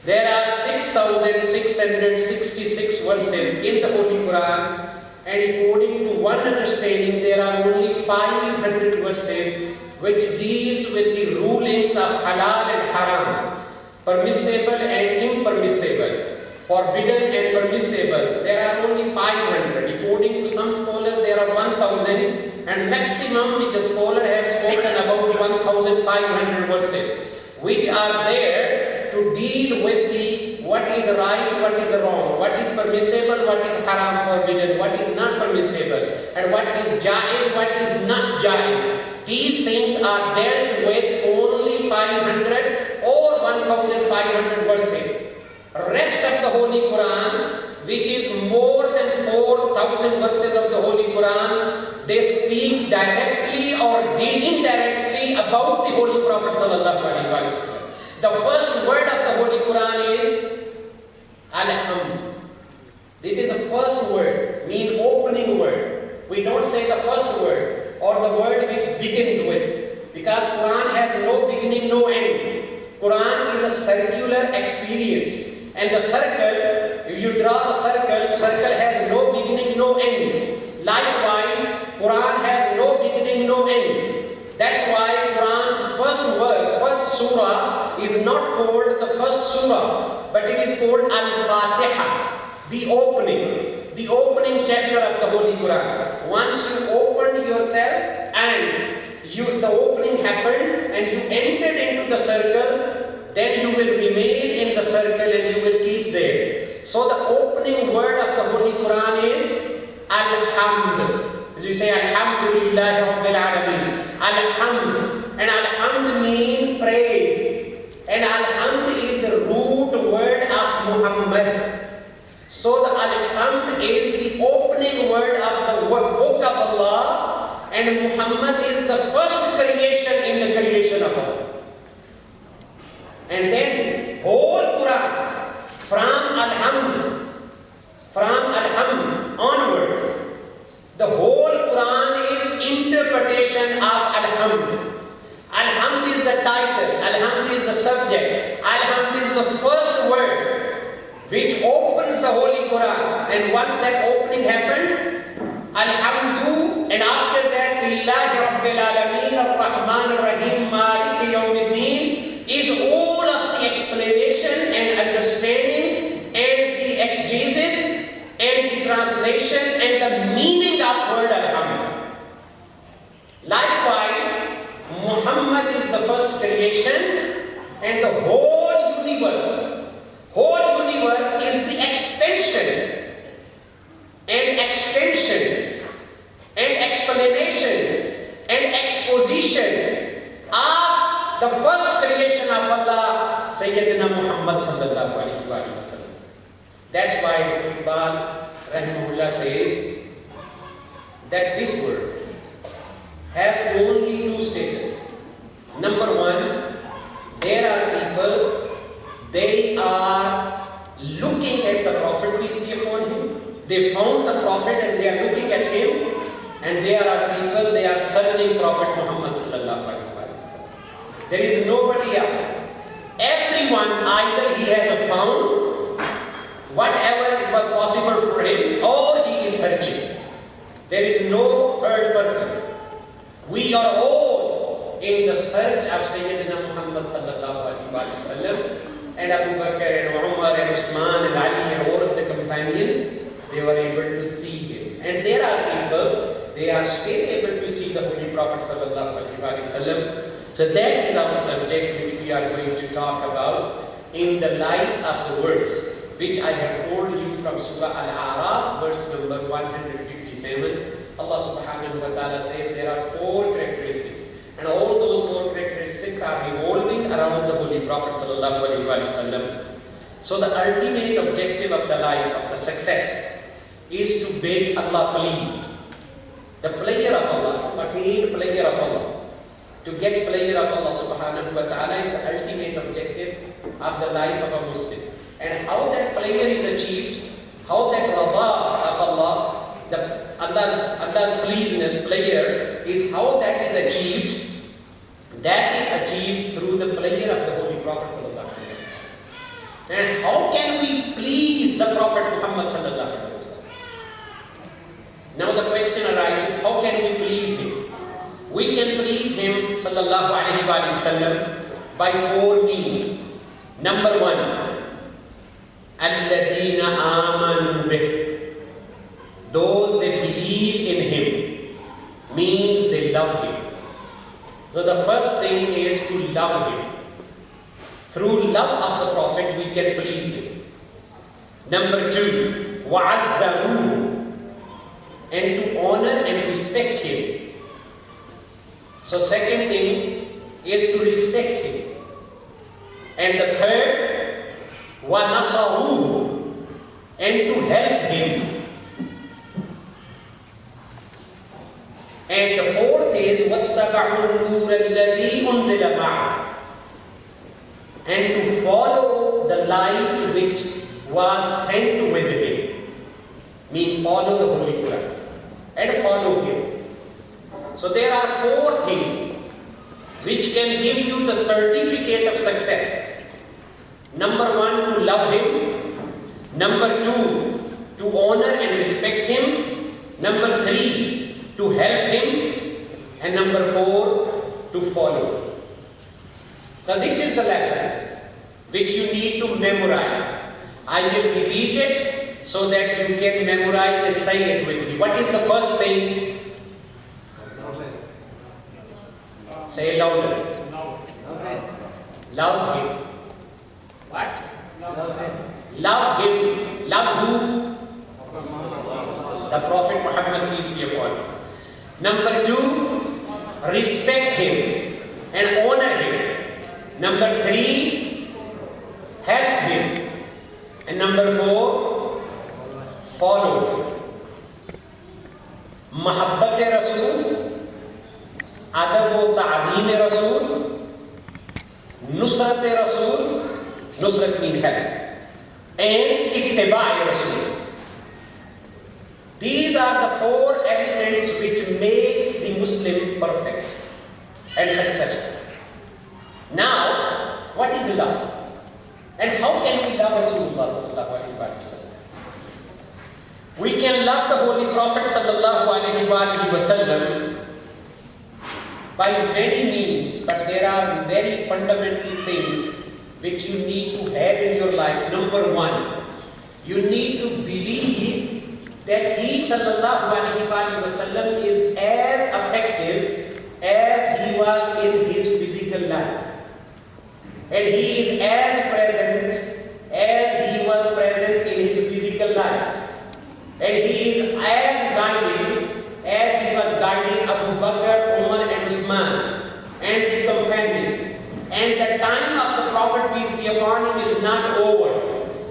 There are 6,666 verses in the Holy Quran, and according to one understanding, there are only 500 verses which deals with the rulings of halal and haram, permissible and impermissible, forbidden and permissible. There are only 500. According to some scholars, there are 1,000, and maximum which a scholar has spoken about 1,500 verses, which are there to deal with the what is right, what is wrong, what is permissible, what is haram, forbidden, what is not permissible, and what is jaiz, what is not jaiz. These things are dealt with only 500 or 1,500 verses. Rest of the Holy Quran, which is more than 4,000 verses of the Holy Quran, they speak directly or indirectly about the Holy Prophet sallallahu alaihi wasallam. The first word of the Holy Quran is Alhamd. This is the first word, mean opening word. We don't say the first word or the word which begins with, because Quran has no beginning, no end. Quran is a circular experience. And the circle, if you draw the circle has no beginning, no end. Likewise, Quran has no beginning, no end. That's why Quran's first verse, first surah is not called the first surah, but it is called Al-Fatiha, the opening chapter of the Holy Quran. Once you opened yourself and the opening happened and you entered into the circle, then you will remain in the circle and you will keep there. So the opening word of the Holy Quran is Alhamd. As you say, Alhamdulillahi Rabbil Alameen. Alhamd. And Alhamd means praise. And Alhamd is the root word of Muhammad. So the Alhamd is the opening word of the book of Allah. And Muhammad is the first creation in the creation of Allah. And then whole Quran from Alhamd onwards, the whole Quran is interpretation of Alhamd. Alhamd is the title, Alhamd is the subject, Alhamd is the first word which opens the Holy Quran. And once that opening happened, Alhamdu, and after that, Lillahi Rabbil Alameen, Ar-Rahman Ar-Rahim, Maliki Yawmiddin, is all of the explanation and understanding and the exegesis and the translation and the meaning of word Alhamd. Likewise, Muhammad is the first creation, and the whole universe is the expansion and extension and explanation and exposition of the first creation of Allah, Sayyidina Muhammad sallallahu alaihi wasallam. That's why Iqbal rahimahullah says that this word has only two stages. Number one, there are people, they are looking at the Prophet, peace be upon him. They found the Prophet and they are looking at him. And there are people, they are searching Prophet Muhammad sallallahu alaihi wasallam. There is nobody else. Everyone, either he has found whatever it was possible for him, or he is searching. There is no third person. We are all in the search of Sayyidina Muhammad sallallahu alaihi wasallam. And Abu Bakr and Umar and Usman and Ali and all of the companions, they were able to see him. And there are people, they are still able to see the Holy Prophet sallallahu alaihi wasallam. So that is our subject which we are going to talk about in the light of the verse which I have told you from Surah Al-A'raf, verse number 157. Allah subhanahu wa ta'ala says there are 4 characteristics, and all those 4 characteristics are revolving around the Holy Prophet sallallahu alaihi wasallam. So the ultimate objective of the life, of the success, is to make Allah pleased. The pleasure of Allah, to attain pleasure of Allah, to get pleasure of Allah subhanahu wa ta'ala is the ultimate objective of the life of a Muslim. And how that pleasure is achieved, how that rada of Allah, Allah's pleasedness, pleasure, is how that is achieved. That is achieved through the pleasure of the Holy Prophet sallallahu alaihi wasallam. And how can we please the Prophet Muhammad sallallahu alaihi wasallam? Now the question arises, how can we please him? We can please him sallallahu alaihi wasallam by 4 means. Number 1, alladheena amanu bih. Those that believe in him, means they love him. So the first thing is to love him. Through love of the Prophet we can please him. Number 2, wa'azzaruhu, and to honor and respect him. So second thing is to respect him. And the third, وَنَصَرُوهُ, and to help him. And the fourth is وَاتَّبَعُوا النُّورَ الَّذِي أُنزِلَ مَعَهُ, and to follow the light which was sent with him. Mean follow the Holy Quran and follow him. So there are 4 things which can give you the certificate of success. Number 1, to love him. Number 2, to honor and respect him. Number 3, to help him. And number 4, to follow. So this is the lesson which you need to memorize. I will repeat it so that you can memorize and say it with me. What is the first thing? Say it louder. Love him. What? Love him. Love who? The Prophet Muhammad, peace be upon him. Number 2, respect him and honor him. Number 3, help him. And number 4, follow him. Mahabbat Rasool, adab wa ta'zeem Rasool, nusrat Rasool, nusrat means help, and ittiba' Rasool. These are the 4 elements which makes the Muslim perfect and successful. Now, what is love? And how can we love Rasulullah sallallahu alaihi wasallam? We can love the Holy Prophet sallallahu alaihi wasallam by many means, but there are very fundamental things which you need to have in your life. Number 1, you need to believe that he sallallahu alaihi wasallam is as effective as he was in his physical life. And he is as present as he was present in his physical life. And he is as guiding as he was guiding Abu Bakr, Umar and Usman and the companion. And the time of the Prophet, peace be upon him, is not over.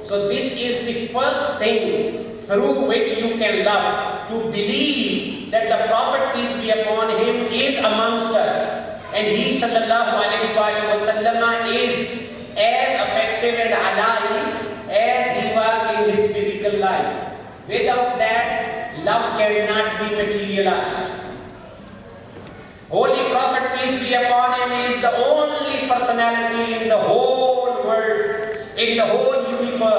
So this is the first thing through which you can love, to believe that the Prophet, peace be upon him, is amongst us. And he sallallahu alaihi wasallam is as effective and alive as he was in his physical life. Without that, love cannot be materialized. Holy Prophet, peace be upon him, is the only personality in the whole world, in the whole universe,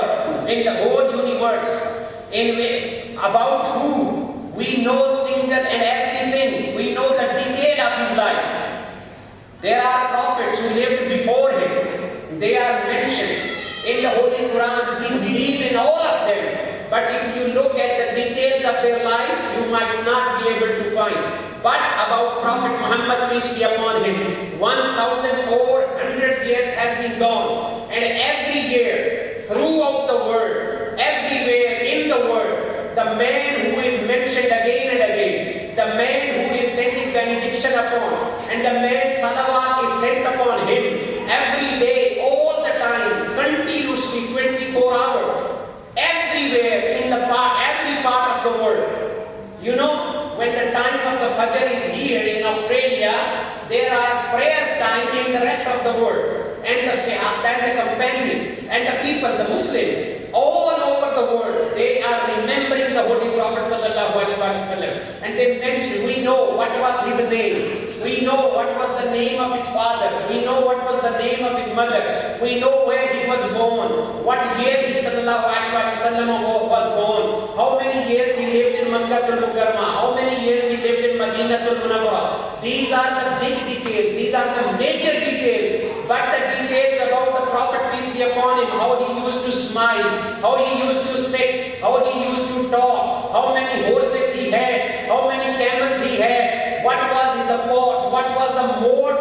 about who we know single and everything. We know the detail of his life. There are prophets who lived before him. They are mentioned in the Holy Quran. We believe in all of them. But if you look at the details of their life, you might not be able to find. But about Prophet Muhammad, peace be upon him, 1,400 years has been gone. And every year, throughout the world, everywhere in the world, the man who is mentioned again and again, the man who is sending benediction upon, and the man salawat is sent upon him every day, all the time, continuously, 24 hours, everywhere in every part of the world. You know, when the time of the Fajr is here in Australia, there are prayers time in the rest of the world. And the companion and the people, the Muslim, all over the world, they are remembering the Holy Prophet sallallahu alaihi wasallam. And they mention, we know what was his name. We know what was the name of his father. We know what was the name of his mother. We know where he was born. What year he sallallahu alaihi wasallam was born. How many years he lived in Makkah al-Mukarramah. How many years he lived in Madinah al-Munawwarah. These are the big details. These are the major details. But the details about the Prophet, peace be upon him, how he used to smile, how he used to sit, how he used to talk, how many horses he had, how many camels he had, what was in the pots, what was the more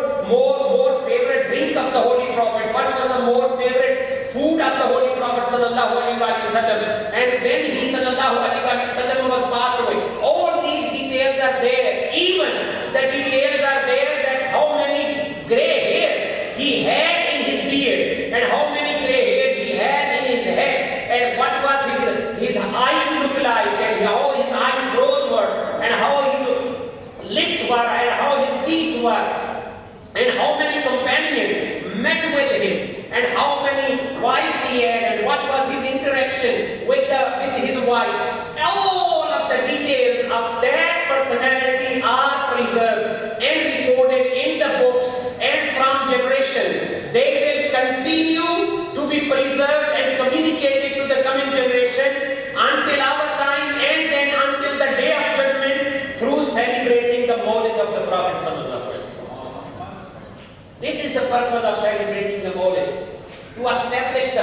favorite drink of the Holy Prophet, what was the more favorite food of the Holy Prophet sallallahu alaihi wasallam, and when he sallallahu alaihi wasallam was passed away. All these details are there. Even the details are there that how many grey hairs he had in his beard, and how many grey hairs he has in his head, and what was his eyes look like, and how his eyes brows were, and how his lips were, and how his teeth were, and how many companions met with him, and how many wives he had, and what was his interaction with his wife. All of the details of that personality are preserved and recorded in the books, and from generation they will continue to be preserved and communicated to the coming generation until our time, and then until the day of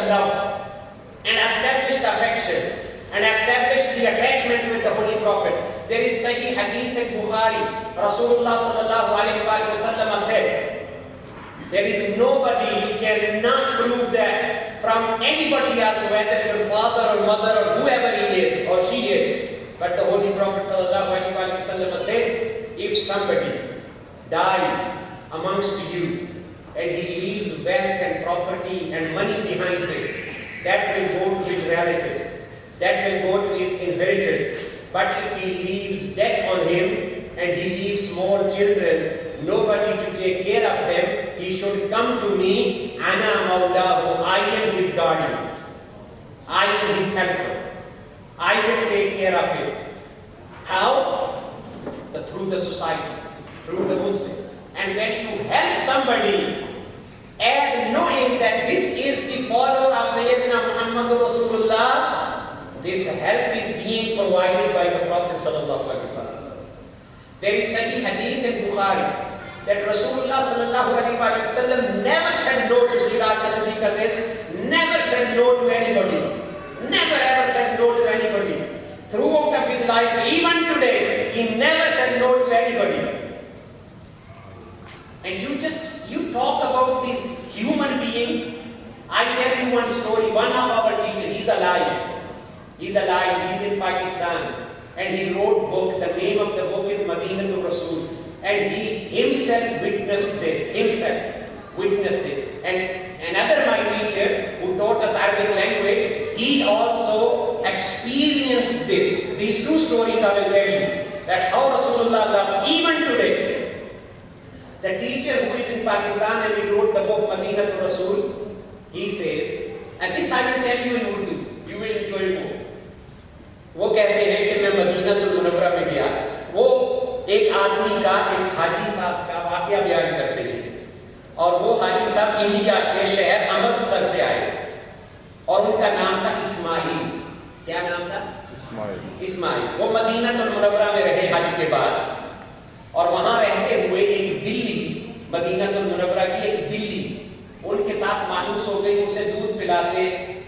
love and established affection and established the attachment with the Holy Prophet. There is Sahih Hadith in Bukhari. Rasulullah sallallahu alayhi wa sallam said, there is nobody who cannot prove that from anybody else, whether your father or mother or whoever he is or she is. But the Holy Prophet sallallahu alayhi wa sallam said, if somebody dies amongst you and he leaves wealth and property and money behind him, that will go to his relatives, that will go to his inheritors. But if he leaves debt on him and he leaves small children, nobody to take care of them, he should come to me, ana mawlahu, I am his guardian, I am his helper, I will take care of him. How? Through the society, through the Muslim. And when you help somebody, as knowing that this is the follower of Sayyidina Muhammad Rasulullah, this help is being provided by the Prophet sallallahu alaihi wasallam. There is Sahih Hadith in Bukhari that Rasulullah sallallahu alaihi wasallam never said no to Siraj Siddiq Zaid, never said no to anybody, never ever said no to anybody. Throughout of his life, even today, he never said no to anybody. And you talk about these human beings. I tell you one story. One of our teachers, he's alive. He's alive. He's in Pakistan. And he wrote book. The name of the book is Madinatul Rasul. And he himself witnessed this. And another my teacher who taught us Arabic language, he also experienced this. These two stories I will tell you. That how Rasulullah loves even today. The teacher who is in Pakistan and he wrote the book Madinatul Rasul, he says, and this I will tell you in Urdu, you will enjoy more. وہ کہتے ہیں کہ میں مدینہ المنورہ میں گیا, وہ ایک آدمی کا ایک حاجی صاحب کا واقعہ بیان کرتے ہیں, اور وہ حاجی صاحب انڈیا کے شہر امرتسر سے آئے اور ان کا نام تھا اسماعیل. کیا نام تھا؟ اسماعیل. وہ مدینہ المنورہ میں رہے حج کے بعد, اور وہاں رہتے ہوئے ایک بلی, مدینہ المنورہ کی ایک بلی ان کے ساتھ مانوس ہو گئی, اسے دودھ پلاتے,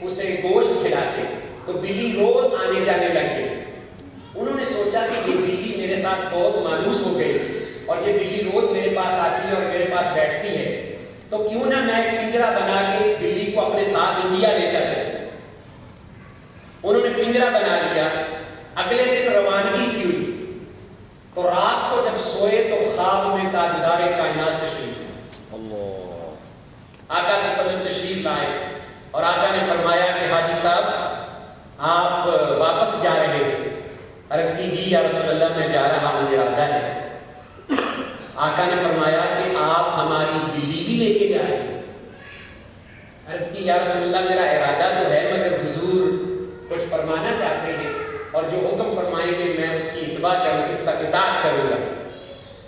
اسے گوشت کھلاتے, تو بلی روز آنے جانے لگ گئی. انہوں نے سوچا کہ یہ بلی میرے ساتھ بہت مانوس ہو گئی اور یہ بلی روز میرے پاس آتی ہے اور میرے پاس بیٹھتی ہے, تو کیوں نہ میں پنجرا بنا کے اس بلی کو اپنے ساتھ انڈیا لے کر چلوں. انہوں نے پنجرا بنا لیا. اگلے دن روانگی کی ہوئی, تو رات کو جب سوئے تو خواب میں تاجدار کائنات تشریف, آقا صلی اللہ علیہ وسلم تشریف لائے, اور آقا نے فرمایا کہ حاجی صاحب آپ واپس جا رہے ہیں. عرض کی جی یا رسول اللہ میں جا رہا ہوں, ارادہ ہے. آقا نے فرمایا کہ آپ ہماری بلی بھی لے کے جا رہے ہیں. عرض کی یا رسول اللہ میرا ارادہ تو ہے, مگر حضور کچھ فرمانا چاہتے ہیں اور جو حکم فرمائیں گے میں اس کی اتباع اطاعت کروں گا.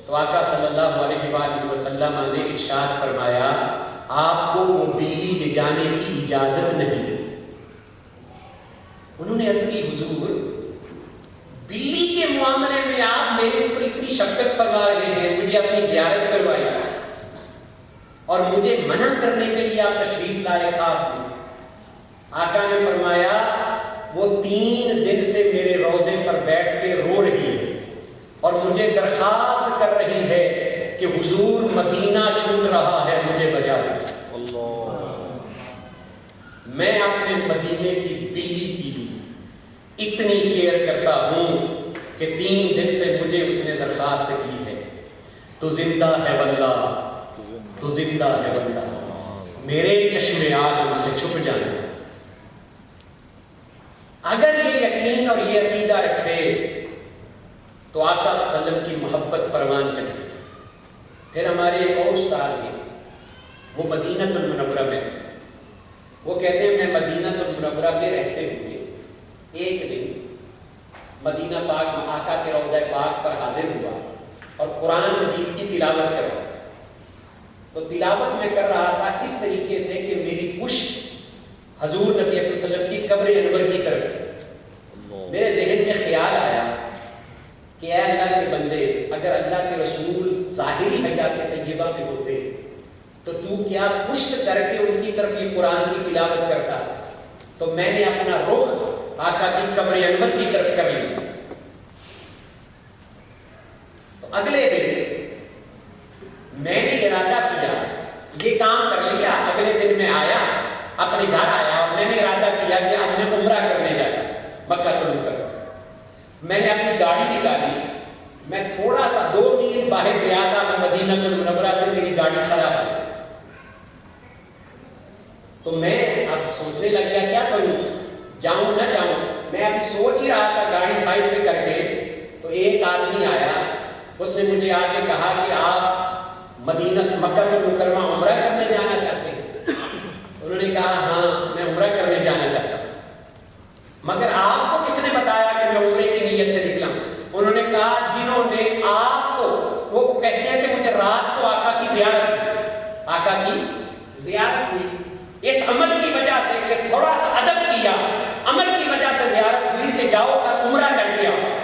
تو آقا صلی اللہ علیہ وآلہ وسلم نے ارشاد فرمایا آپ کو وہ بلی لے جانے کی اجازت نہیں. انہوں نے عرض کی حضور بلی کے معاملے میں آپ میرے اوپر اتنی شفقت فرما رہے ہیں, مجھے اپنی زیارت کروائی اور مجھے منع کرنے کے لیے آپ تشریف لائے خواب میں. آقا نے فرمایا وہ 3 دن سے میرے روضے پر بیٹھ کے رو رہی ہے اور مجھے درخواست کر رہی ہے کہ حضور مدینہ چھوٹ رہا ہے, مجھے بچا دیجیے. میں اپنے مدینے کی بلی کی بھی اتنی کیئر کرتا ہوں کہ 3 دن سے مجھے اس نے درخواست کی ہے, تو زندہ ہے واللہ, تو زندہ ہے واللہ, میرے چشم عالم سے چھپ جانا. اگر یہ یقین اور یہ عقیدہ رکھے تو آقا صلی اللہ علیہ وسلم کی محبت پروان چڑھے. پھر ہمارے ایک اور استاد ہیں, وہ مدینہ المنورہ میں, وہ کہتے ہیں میں مدینہ المنورہ میں رہتے ہوئے ایک دن مدینہ پاک میں آقا کے روضہ پاک پر حاضر ہوا اور قرآن مجید کی تلاوت کر رہا. تو تلاوت میں کر رہا تھا اس طریقے سے کہ میری پشت حضور نبی اکرم صلی اللہ علیہ وسلم کی قبر انور کی طرف تھی. میرے ذہن میں خیال آیا کہ اے اللہ کے بندے, اگر اللہ کے رسول ظاہری حیات طیبہ میں ہوتے تو تو کیا پشت کر کے ان کی طرف یہ قرآن کی تلاوت کرتا. تو میں نے اپنا رخ آقا کی قبر انور کی طرف کر لیا. تو اگلے دن میں نے ارادہ کیا, یہ کام کر لیا. اگلے دن میں آیا, اپنے گھر آیا اور میں نے ارادہ کیا کہ اب میں عمرہ کرنے جاتا مکہ المکرمہ. میں نے اپنی گاڑی نکالی, میں تھوڑا سا 2 میل باہر گیا تھا, میں مدینہ المنورہ سے میری گاڑی خراب ہو گئی. تو میں اب سوچنے لگ گیا کیا کروں, جاؤں نہ جاؤں. میں ابھی سوچ ہی رہا تھا گاڑی سائڈ پہ کر کے, تو ایک آدمی آیا, اس نے مجھے آ کے کہا کہ آپ مدینہ مکہ المکرمہ عمرہ کرنے جانا چاہتے ہیں؟ انہوں نے کہا ہاں میں عمرہ کرنے جانا چاہتا ہوں. مگر آپ کو کس نے بتایا کہ میں عمرے کی نیت سے نکلا؟ انہوں نے کہا جنہوں نے آپ کو, وہ کہتے ہیں کہ مجھے رات کو آقا کی زیارت ہوئی, آقا کی زیارت ہوئی, اس عمل کی وجہ سے کہ تھوڑا سا ادب کیا, عمل کی وجہ سے زیارت ہوئی کہ جاؤ کا عمرہ کر کے آؤ.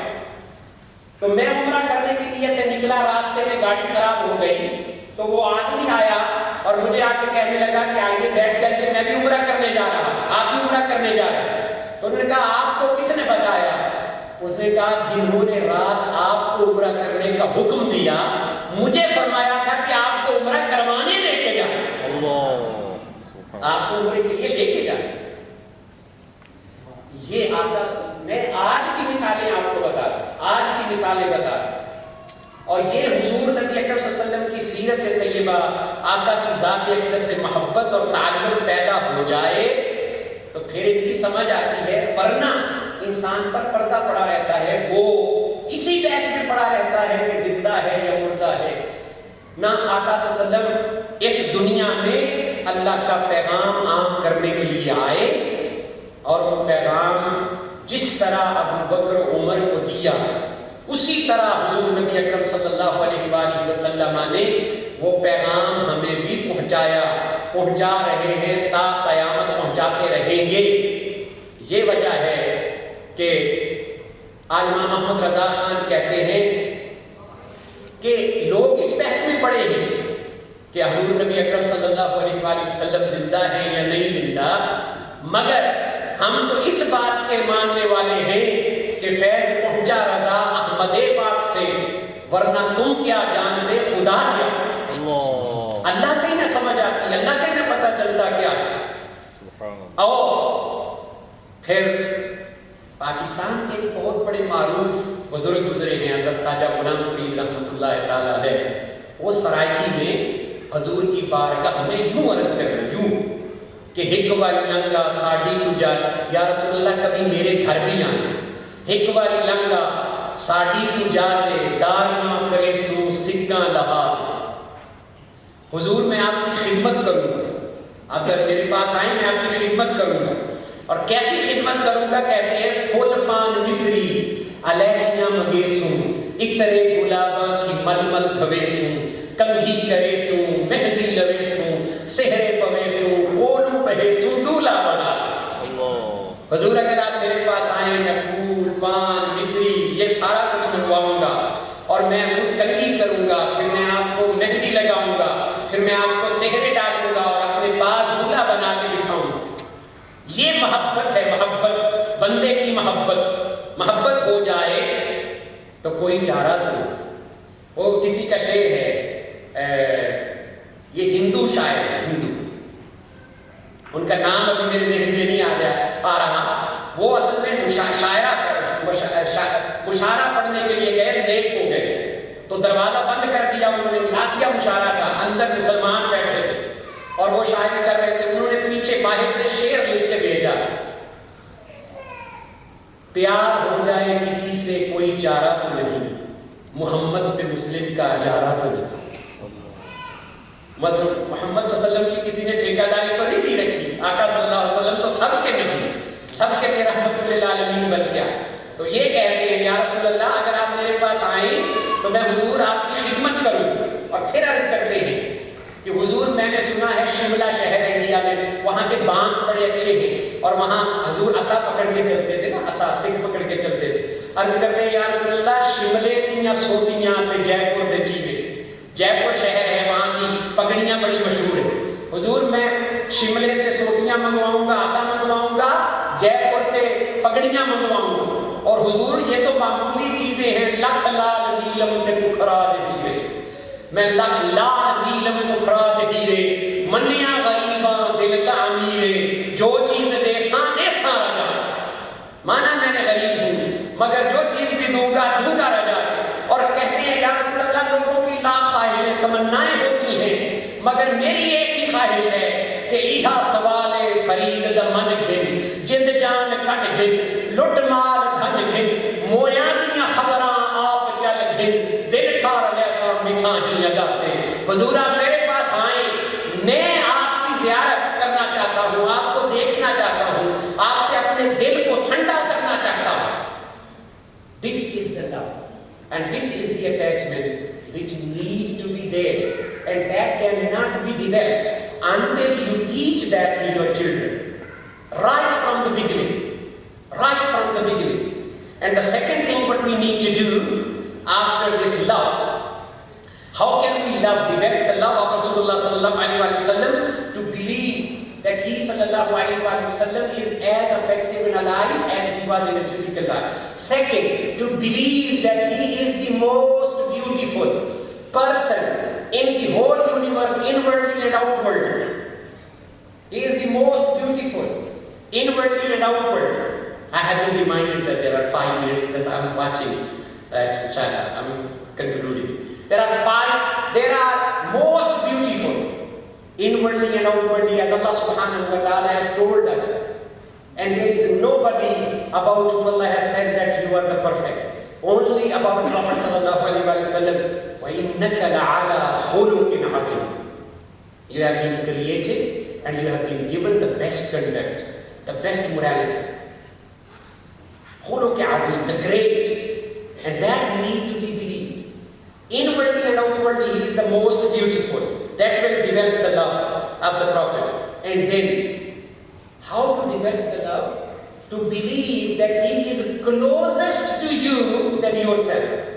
تو میں عمرہ کرنے کی نیت سے نکلا, راستے میں گاڑی خراب ہو گئی. تو وہ آدمی آیا اور مجھے آ کے کہنے لگا کہ آئیے بیٹھ کر, میں بھی عمرہ کرنے جا رہا ہوں, آپ بھی عمرہ کرنے جا رہے ہیں. تو انہوں نے کہا آپ کو کس نے بتایا؟ اس نے کہا جنہوں نے رات آپ کو عمرہ کرنے کا حکم دیا, مجھے فرمایا تھا کہ آپ کو عمرہ کروانے لے کے جائیں, آپ کو عمرے کے لیے لے کے جائیں. یہ آقا, میں آج کی مثالیں آپ کو بتا رہا ہوں, آج کی مثالیں بتا رہا ہوں. اور یہ حضور نبی اکرم صلی اللہ علیہ وسلم کی سیرت طیبہ, آقا کی ذات اقدس سے محبت اور تعلق پیدا ہو جائے تو پھر ان کی سمجھ آتی ہے. ورنہ انسان پر پردہ پڑا رہتا ہے, وہ اسی بحث میں پڑا رہتا ہے کہ زندہ ہے یا مردہ ہے. نہ آقا صلی اللہ علیہ وسلم اس دنیا میں اللہ کا پیغام عام کرنے کے لیے آئے, اور وہ پیغام جس طرح ابو بکر عمر کو دیا اسی طرح حضور نبی اکرم صلی اللہ علیہ وآلہ وسلم نے وہ پیغام ہمیں بھی پہنچایا, پہنچا رہے ہیں, تا قیامت پہنچاتے رہیں گے. یہ وجہ ہے کہ آج امام محمد رضا خان کہتے ہیں کہ لوگ اس بحث میں پڑے ہیں کہ حضور نبی اکرم صلی اللہ علیہ وآلہ وسلم زندہ ہیں یا نہیں زندہ, مگر ہم تو اس بات کے ماننے والے ہیں کہ فیض پہنچا رضا احمد پاک سے, ورنہ تم کیا جانتے خدا کیا. اللہ کہیں نہ سمجھ آتی, اللہ کہیں نہ پتہ چلتا کیا. اور پھر پاکستان کے بہت بڑے معروف بزرگ گزرے ہیں, حضرت خواجہ غلام فرید رحمۃ اللہ تعالی علیہ. وہ سرائکی میں حضور کی بارگاہ میں یوں عرض کرتے, یوں کہ ہک والی لنگا ساڑی تجا, یا رسول اللہ کبھی میرے گھر بھی آنا. ہک والی لنگا ساڑی تجا دے, دارنا کرے سو سکا لہا دے. حضور میں آپ کی خدمت کروں گا, آپ جب میرے پاس آئیں میں آپ کی خدمت کروں گا. اور کیسی خدمت کروں گا؟ کہتے ہیں پھول پان مصری الیچیاں مگیسوں, اترے گلاباں کی ململ تھویسوں, کنگھی کریسوں مہندی لویسوں, سہرے پویسوں گولو بہیسوں دولا بنا. حضور اگر آپ میرے پاس آئیں میں پھول پان مصری یہ سارا کچھ منگواؤں گا, اور میں خود کنگھی کروں گا, پھر میں آپ کو مہندی لگاؤں گا, پھر میں آپ کو سہرے ڈالوں گا اور اپنے پاس دولا بنا کے بٹھاؤں گا. یہ محبت ہے, محبت بندے کی محبت. محبت ہو جائے تو کوئی چارہ تو. وہ کسی کا شعر ہے, یہ ہندو شاعر ہے, ہندو, ان کا نام ابھی میرے ذہن میں نہیں آ رہا. وہ اصل میں مشارہ پڑھنے کے لیے گئے, لیٹ ہو گئے تو دروازہ بند کر دیا انہوں نے, نہ کیا مشارہ کا. اندر مسلمان بیٹھے تھے اور وہ شاعری کر رہے تھے. انہوں نے پیچھے باہر سے شعر لکھ کے بھیجا, پیار ہو جائے کسی سے کوئی چارہ تو نہیں, محمد پہ مسلم کا اجارہ تو نہیں. مطلب محمد صلی اللہ علیہ وسلم کی کسی نے ٹھیکہ داری تو نہیں دی رکھی. آقا صلی اللہ علیہ وسلم تو سب کے نبی, سب کے لیے رحمت للعالمین بن گیا. تو یہ کہتے ہیں یا رسول اللہ اگر آپ میرے پاس آئیں تو میں حضور آپ کی خدمت کروں. اور پھر عرض کرتے ہیں کہ حضور میں نے سنا ہے شملہ شہر ہے انڈیا میں, وہاں کے بانس بڑے اچھے ہیں اور وہاں حضور عصا پکڑ کے چلتے تھے نا, عصا سنگ پکڑ کے چلتے تھے. عرض کرتے ہیں یا رسول اللہ شملے تیاں سوٹیاں تے جے پور دے چیلے, جے پور شہر ہے وہاں کی پگڑیاں بڑی مشہور ہیں. حضور میں شملے سے سوٹیاں منگواؤں گا, عصا منگواؤں گا, جے پور سے پگڑیاں منگواؤں گا. اور حضور یہ تو معمولی چیزیں ہیں, لکھ لال نیلم تے پخراج ہیرے, میں لکھ لال نیلم پخراج ہیرے, منیا غریباں دل تعمیرے, جو چیز دیساں دیساں رجا. مانا میں نے غریب ہوں مگر جو چیز بھی دوں گا رجا. اور کہتے ہیں یا رسول اللہ لوگوں کی لاکھ خواہشیں تمنائیں ہوتی ہیں مگر میری ایک ہی خواہش ہے کہ ایہا سوال فرید دا من گھن, جند جان کٹ گھن, لٹ مال دھن گھن, مویاں دیاں خبراں آپ چل گھن, دل ٹھار ایسا مٹھا ہی اگاتے. حضور آپ میرے پاس آئیں, میں آپ کی زیارت کرنا چاہتا ہوں, آپ کو دیکھنا چاہتا ہوں, آپ سے اپنے دل کو ٹھنڈا کرنا چاہتا ہوں. This is the love and this is the attachment which need to be there, and that cannot be developed until you teach that to your children right from the beginning. And the second thing what we need to do after this love, how can we develop the love of Rasulullah sallallahu alaihi wasallam, to believe that he sallallahu alaihi wasallam is as effective in a life as he was in his physical life. Second, to believe that he is the most beautiful person in the whole universe, inwardly and outwardly. He is the most beautiful, inwardly and outwardly. I have been reminded that there are 5 minutes that I am watching. That's China. I am concluding. There are most beautiful, inwardly and outwardly, as Allah subhanahu wa ta'ala has told us. And there is nobody about whom Allah has said that you are the perfect. Only about Prophet sallallahu alaihi wasallam. وَإِنَّكَ لَعَلَى خُلُقٍ عَظِيمٍ. You have been created and you have been given the best conduct, the best morality. خُلُقٍ عَظِيمٍ, the great. And that needs to be believed. Inwardly and outwardly, he is the most beautiful. That will develop the love of the Prophet. And then, how to develop the love? To believe that he is closest to you than yourself.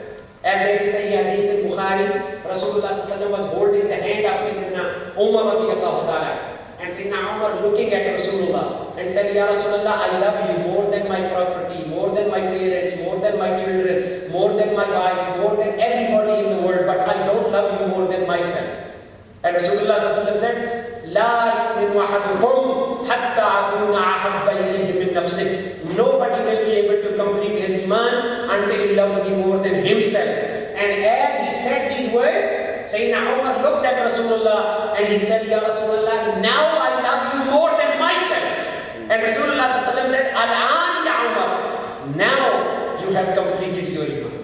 As they say in Hadith al-Bukhari, Rasulullah sallallahu alaihi wasallam was holding the hand of Sayyidina Umar radiyallahu ta'ala. And Sayyidina Umar looking at Rasulullah and said, Ya Rasulullah, I love you more than my property, more than my parents, more than my children, more than my wife, more than everybody in the world, but I don't love you more than myself. And Rasulullah sallallahu alaihi wasallam said, La yu'minu ahadukum hatta akuna ahabba ilayhi min nafsihi. Nobody will be able to complete his iman until he loves me more than himself. And as he said these words, Sayyidina Umar looked at Rasulullah and he said, Ya Rasulullah, now I love you more than myself. And Rasulullah sallallahu alaihi wasallam said, Al-an ya Umar, now you have completed your iman.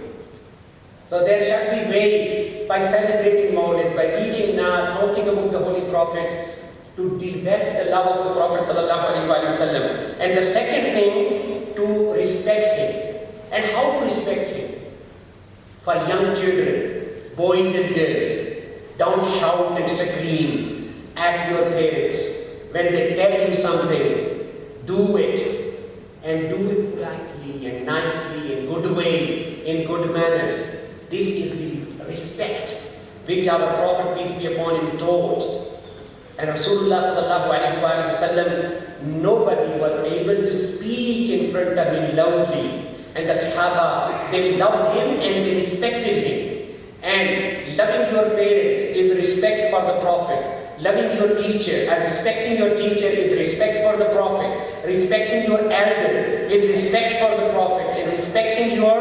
So there shall be ways, by celebrating Mawlid, by reading Naat, talking about the Holy Prophet, to develop the love of the Prophet sallallahu alaihi wasallam. And the second thing, to respect him. And how to respect him? For young children, boys and girls, don't shout and scream at your parents. When they tell you something, do it. And do it politely and nicely, in good way, in good manners. This is the respect which our Prophet, peace be upon him, taught. And Rasulullah sallallahu alaihi wasallam, nobody was able to speak in front of him loudly. And the Sahaba, they loved him and they respected him. And loving your parents is respect for the Prophet. Loving your teacher and respecting your teacher is respect for the Prophet. Respecting your elder is respect for the Prophet. And respecting your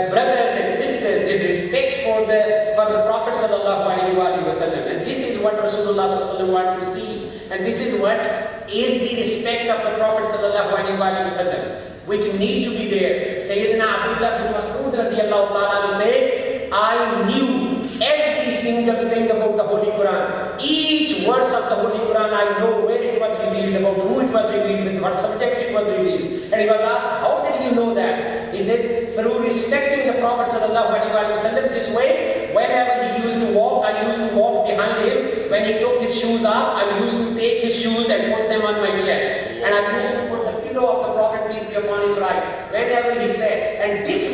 brothers and sisters is respect for the Prophet sallallahu alaihi wasallam. And this is what Rasulullah sallallahu alaihi wasallam wanted to see. And this is what is the respect of the Prophet sallallahu alaihi wasallam, which need to be there. Sayyidina Abdullah bin Mas'ud radiyallahu ta'ala says, I knew every single thing about the Holy Quran. Each verse of the Holy Quran, I know where it was revealed, about who it was revealed, with what subject it was revealed. And he was asked, how did you know that? He said, through respecting the Prophet sallallahu alaihi wasallam this way. Whenever he used to walk, I used to walk behind him. When he took his shoes off, I used to take his shoes and put them on my chest. And I used to put the pillow of the Prophet, peace be upon him, right. Whenever he said, and this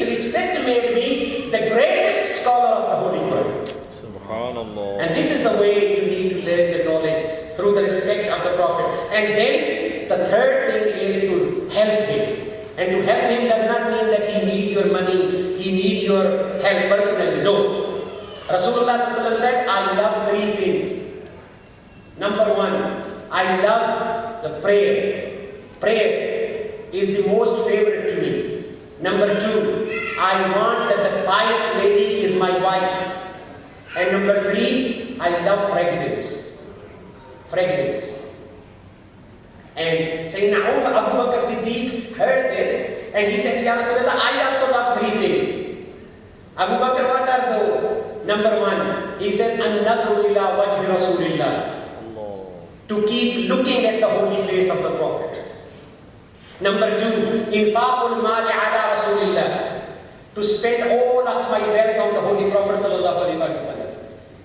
respect made me the greatest scholar of the Holy Quran. Subhanallah. And this And then the third thing is to help him. And to help him does not mean that he needs your money, he needs your help personally. No. Rasulullah ﷺ said, I love three things. Number one, I love the prayer. Prayer is the most favorite to me. Number two, I want that the pious lady is my wife. And number three, I love fragrance. Fragrance. And Sayyidina Abu Bakr Siddiq heard this and he said, Ya Rasulullah, I also love three things. Abu Bakr, what are those? Number one, he said, An-nadru ila wajhi Rasulillah. To keep looking at the holy face of the Prophet. Number two, infaqul mali ala Rasulillah. To spend all of my wealth on the Holy Prophet sallallahu alaihi wasallam.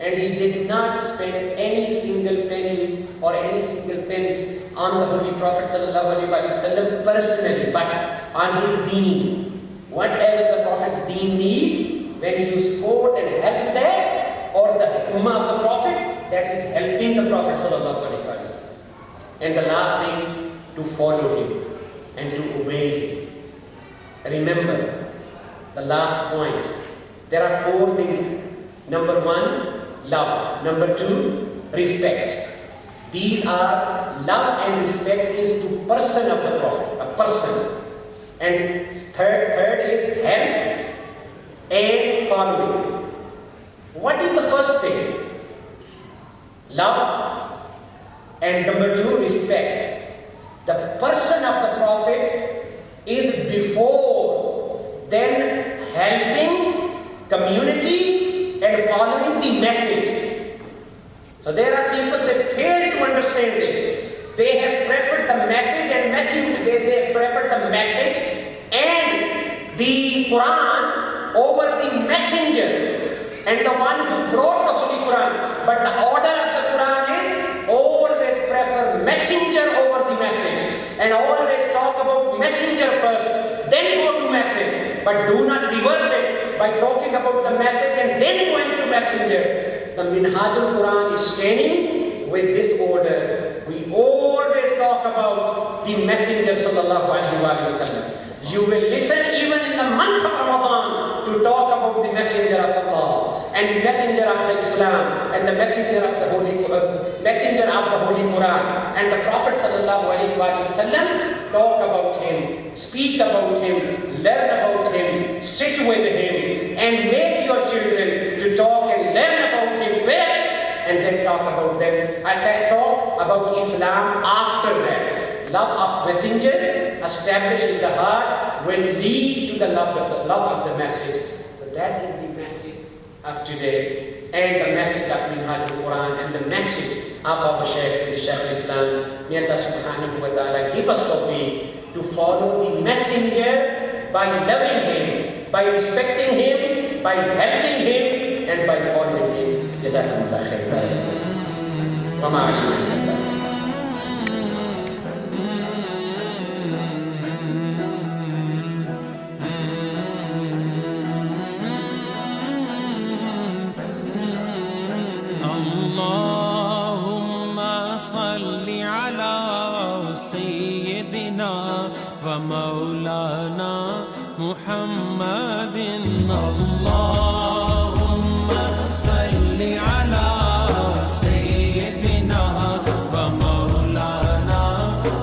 And he did not spend any single penny or any single pence on the Holy Prophet sallallahu alaihi wasallam personally, but on his deen. Whatever the Prophet's deen need, when you support and help that, or the ummah of the Prophet, that is helping the Prophet sallallahu alaihi wasallam. And the last thing, to follow him and to obey him. Remember, the last point, there are four things. Number one, love. Number two, respect. These are love and respect is to person of the Prophet, a person. And third is help and following. What is the first thing? Love. And number two, respect. The person of the Prophet is before, then helping community and following the message. So there are people that fail to understand this. They have preferred the message and they have preferred the message and the Quran over the messenger and the one who brought the Holy Quran. But the order of the Quran is always prefer messenger over the message and always talk about messenger first, then go to message. But do not reverse it by talking about the message and then going to messenger. The Minhajul Quran is standing with this order. We always talk about the messenger sallallahu alaihi wasallam. You will listen even in the month of Ramadan to talk about the messenger of Allah and the messenger of the Islam and the messenger of the Holy Quran and the Prophet sallallahu alaihi wasallam. Talk about him, speak about him, learn about him, sit with him, and make your children to talk and learn about him first, and then talk about them. And talk about Islam after that. Love of messenger established in the heart will lead to the love of the message. So that is the message of today, and the message of Minhajul Quran, and the message of our Sheikhs and the Shaykh al-Islam. May Allah subhanahu wa ta'ala give us tawfiq to follow the messenger by loving him, by respecting him, by helping him, and by following him. Jazakumullah khairan. Wa ma alayna illa al-balagh. صلی علی سیدنا و مولانا محمد اللهم صلی علی سیدنا و مولانا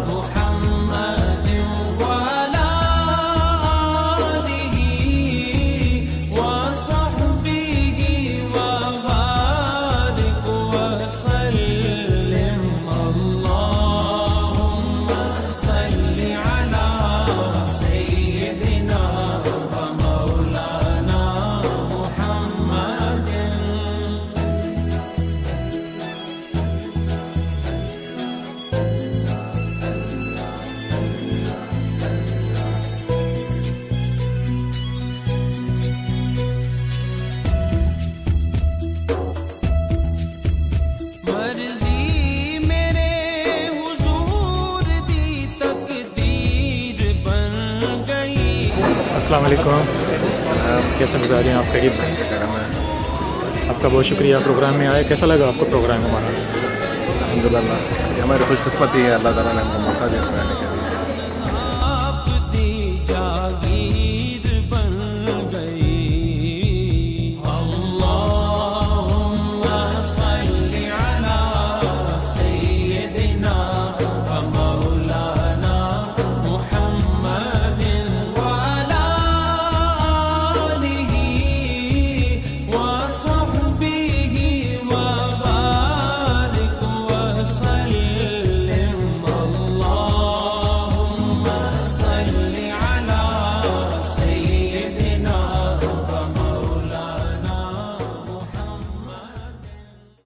محمد وعلی آلہ وصحبہ وبارک وسلم. السلام علیکم، کیسے گزارے ہیں آپ؟ خیریت سے؟ آپ کا بہت شکریہ پروگرام میں آئے. کیسا لگا آپ کو پروگرام ہمارا؟ الحمد للہ یہ ہماری خوش قسمتی ہے، اللہ تعالیٰ نے ہم کو موقع دیا اس میں آنے کے لیے.